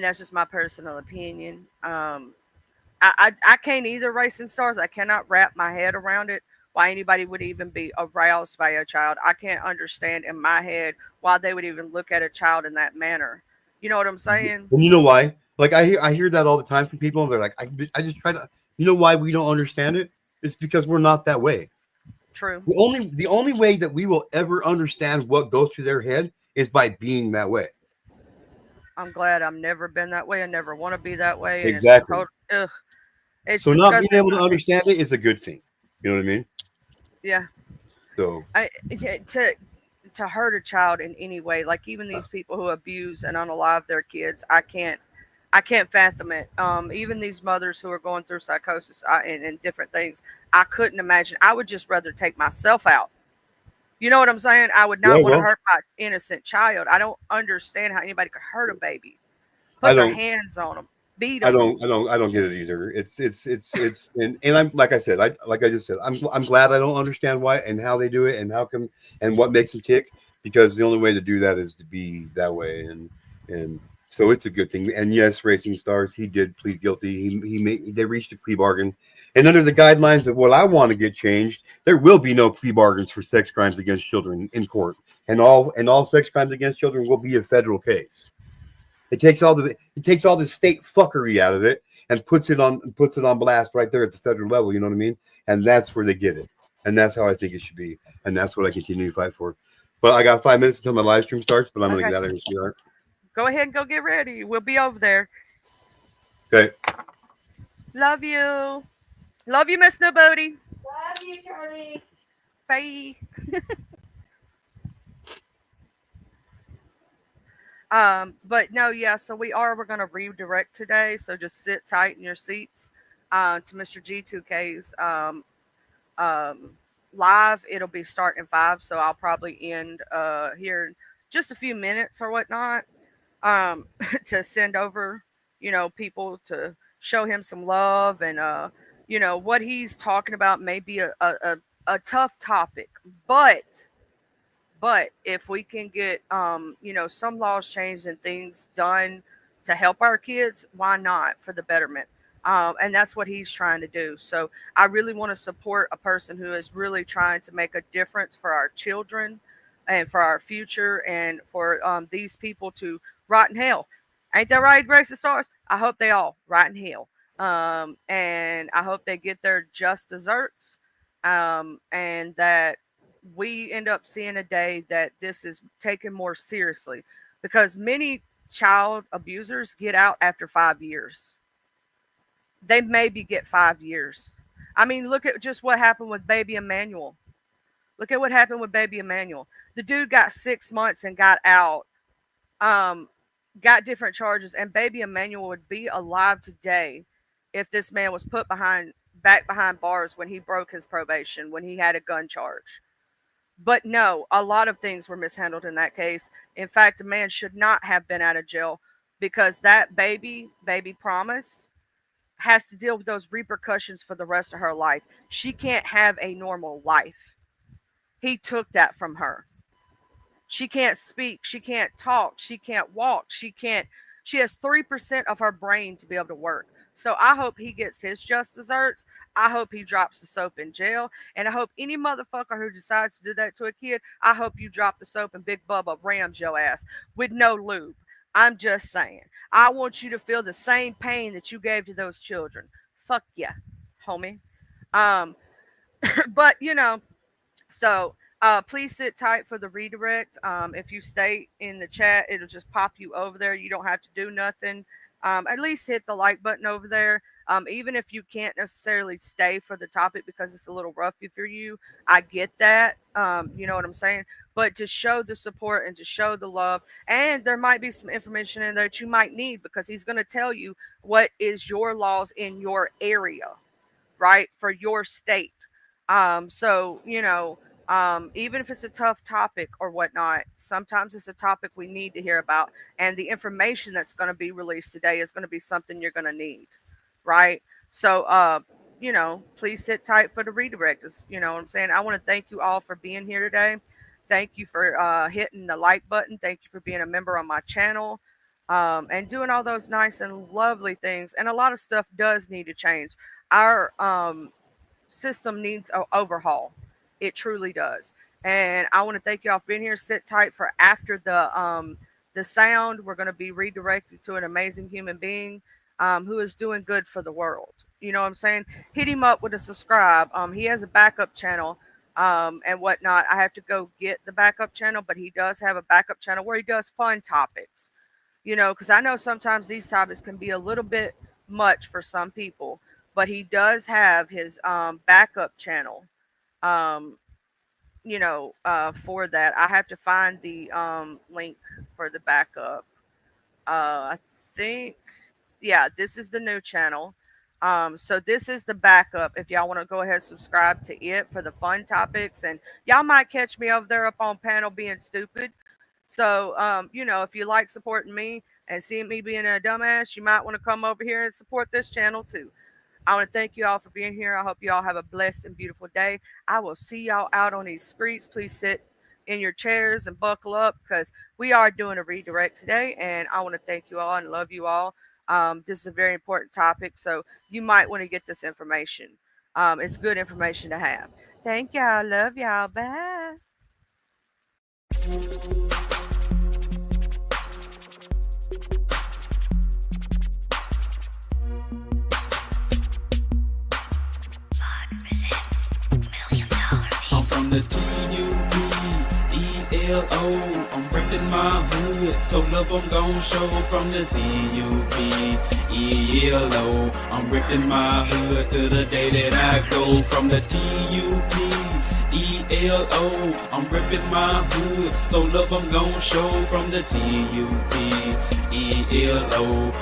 that's just my personal opinion. I can't either, Racing Stars. I cannot wrap my head around it. Why anybody would even be aroused by a child. I can't understand in my head why they would even look at a child in that manner. You know what I'm saying? And you know why? Like I hear that all the time from people. They're like, I just try to. You know why we don't understand it? It's because we're not that way. True. The only way that we will ever understand what goes through their head is by being that way. I'm glad I've never been that way. I never want to be that way. And it's Exactly. total, ugh, it's So not being disgusting. able to understand it is a good thing. You know what I mean? Yeah. So Yeah, to hurt a child in any way, like even these people who abuse and unalive their kids, I can't fathom it. Even these mothers who are going through psychosis and different things, I couldn't imagine. I would just rather take myself out. You know what I'm saying? I would yeah, not want to well, hurt my innocent child. I don't understand how anybody could hurt a baby, I put their don't, hands on them, beat them. I don't get it either. It's, and I'm like I said, like I just said, I'm glad I don't understand why and how they do it and how come and what makes them tick because the only way to do that is to be that way and so it's a good thing. And yes, Racing Stars, he did plead guilty. They reached a plea bargain, and under the guidelines of what I want to get changed, there will be no plea bargains for sex crimes against children in court, and all sex crimes against children will be a federal case. It takes all the state fuckery out of it and puts it on blast right there at the federal level. You know what I mean? And that's where they get it. And that's how I think it should be. And that's what I continue to fight for. But I got 5 minutes until my live stream starts. But I'm gonna Okay, get out of here, sweetheart. go ahead and go get ready. We'll be over there. Okay. Love you. Love you, Miss Nobody. Love you, Charlie. Bye. But no, yeah, so we're gonna redirect today. So just sit tight in your seats to Mr. G2K's um live. It'll be starting 5, so I'll probably end here in just a few minutes or whatnot. To send over, people to show him some love and what he's talking about may be a tough topic, but if we can get some laws changed and things done to help our kids, why not, for the betterment? And that's what he's trying to do. So I really want to support a person who is really trying to make a difference for our children and for our future and for these people to rot in hell. Ain't that right, Grace the Stars? I hope they all rot in hell. And I hope they get their just desserts. And that we end up seeing a day that this is taken more seriously because many child abusers get out after 5 years. They maybe get 5 years. I mean, look at just what happened with baby Emmanuel. Look at what happened with baby Emmanuel. The dude got 6 months and got out, um, got different charges, and baby Emmanuel would be alive today if this man was put back behind bars when he broke his probation, when he had a gun charge. But no, a lot of things were mishandled in that case. In fact, the man should not have been out of jail because that baby Promise, has to deal with those repercussions for the rest of her life. She can't have a normal life. He took that from her. She can't speak, she can't talk, she can't walk, she has 3% of her brain to be able to work. So I hope he gets his just desserts. I hope he drops the soap in jail. And I hope any motherfucker who decides to do that to a kid, I hope you drop the soap and Big Bubba rams your ass with no lube. I'm just saying. I want you to feel the same pain that you gave to those children. Fuck yeah, homie. But so please sit tight for the redirect. If you stay in the chat, it'll just pop you over there. You don't have to do nothing. At least hit the like button over there. Even if you can't necessarily stay for the topic because it's a little rough for you, I get that. You know what I'm saying? But to show the support and to show the love, and there might be some information in there that you might need because he's going to tell you what is your laws in your area, right? For your state. So, even if it's a tough topic or whatnot, sometimes it's a topic we need to hear about. And the information that's going to be released today is going to be something you're going to need, right? So, please sit tight for the redirect. You know what I'm saying? I want to thank you all for being here today. Thank you for hitting the like button. Thank you for being a member on my channel and doing all those nice and lovely things. And a lot of stuff does need to change. Our system needs an overhaul. It truly does. And I want to thank you all for being here. Sit tight for after the sound. We're going to be redirected to an amazing human being who is doing good for the world. You know what I'm saying? Hit him up with a subscribe. He has a backup channel and whatnot. I have to go get the backup channel, but he does have a backup channel where he does fun topics. Because I know sometimes these topics can be a little bit much for some people, but he does have his backup channel. For that. I have to find the link for the backup. I think, yeah, this is the new channel. So this is the backup. If y'all want to go ahead and subscribe to it for the fun topics, and y'all might catch me over there up on panel being stupid. So, if you like supporting me and seeing me being a dumbass, you might want to come over here and support this channel too. I want to thank you all for being here. I hope you all have a blessed and beautiful day. I will see y'all out on these streets. Please sit in your chairs and buckle up because we are doing a redirect today. And I want to thank you all and love you all. This is a very important topic, so you might want to get this information. It's good information to have. Thank y'all. Love y'all. Bye. From the TUBELO, I'm reppin' my hood, so love I'm gon' show. From the TUBELO, I'm reppin' my hood to the day that I go. From the TUBELO, I'm reppin' my hood, so love I'm gon' show. From the TUBELO,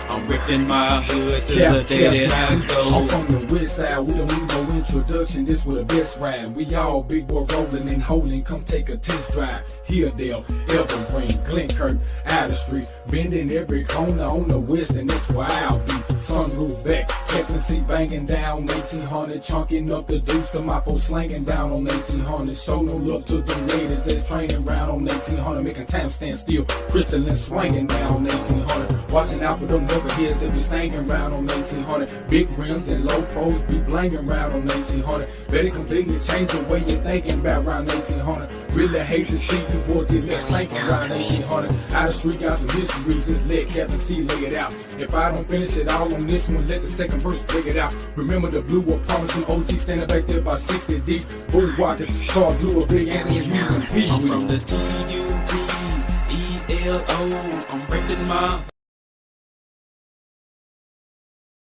I'm ripping my hood to the day that I go. I'm from the west side, we don't need no introduction. This was the best ride. We all big boy rolling and holding. Come take a test drive. Hilldale, Evergreen, Glenkirk, Outer Street, bending every corner on the west, and that's where I'll be. Sunroof back, Captain C banging down 1800, chunking up the deuce to my post slanging down on 1800. Show no love to the ladies that's training round on 1800, making time stand still. Crystalline swinging down on 1800, watching out for them knuckleheads that be staying round on 1800. Big rims and low pros be blanging round on 1800. Better completely change the way you're thinking about round 1800. Really hate to see you boys get left slanking around 1800. Out of street got some history, just let Captain C lay it out. If I don't finish it all on this one, let the second verse break it out. Remember the blue were promising OG standing back there by 60 deep. Bull walking, saw blue a big animal using P. I'm from the TUBELO, I'm reppin' my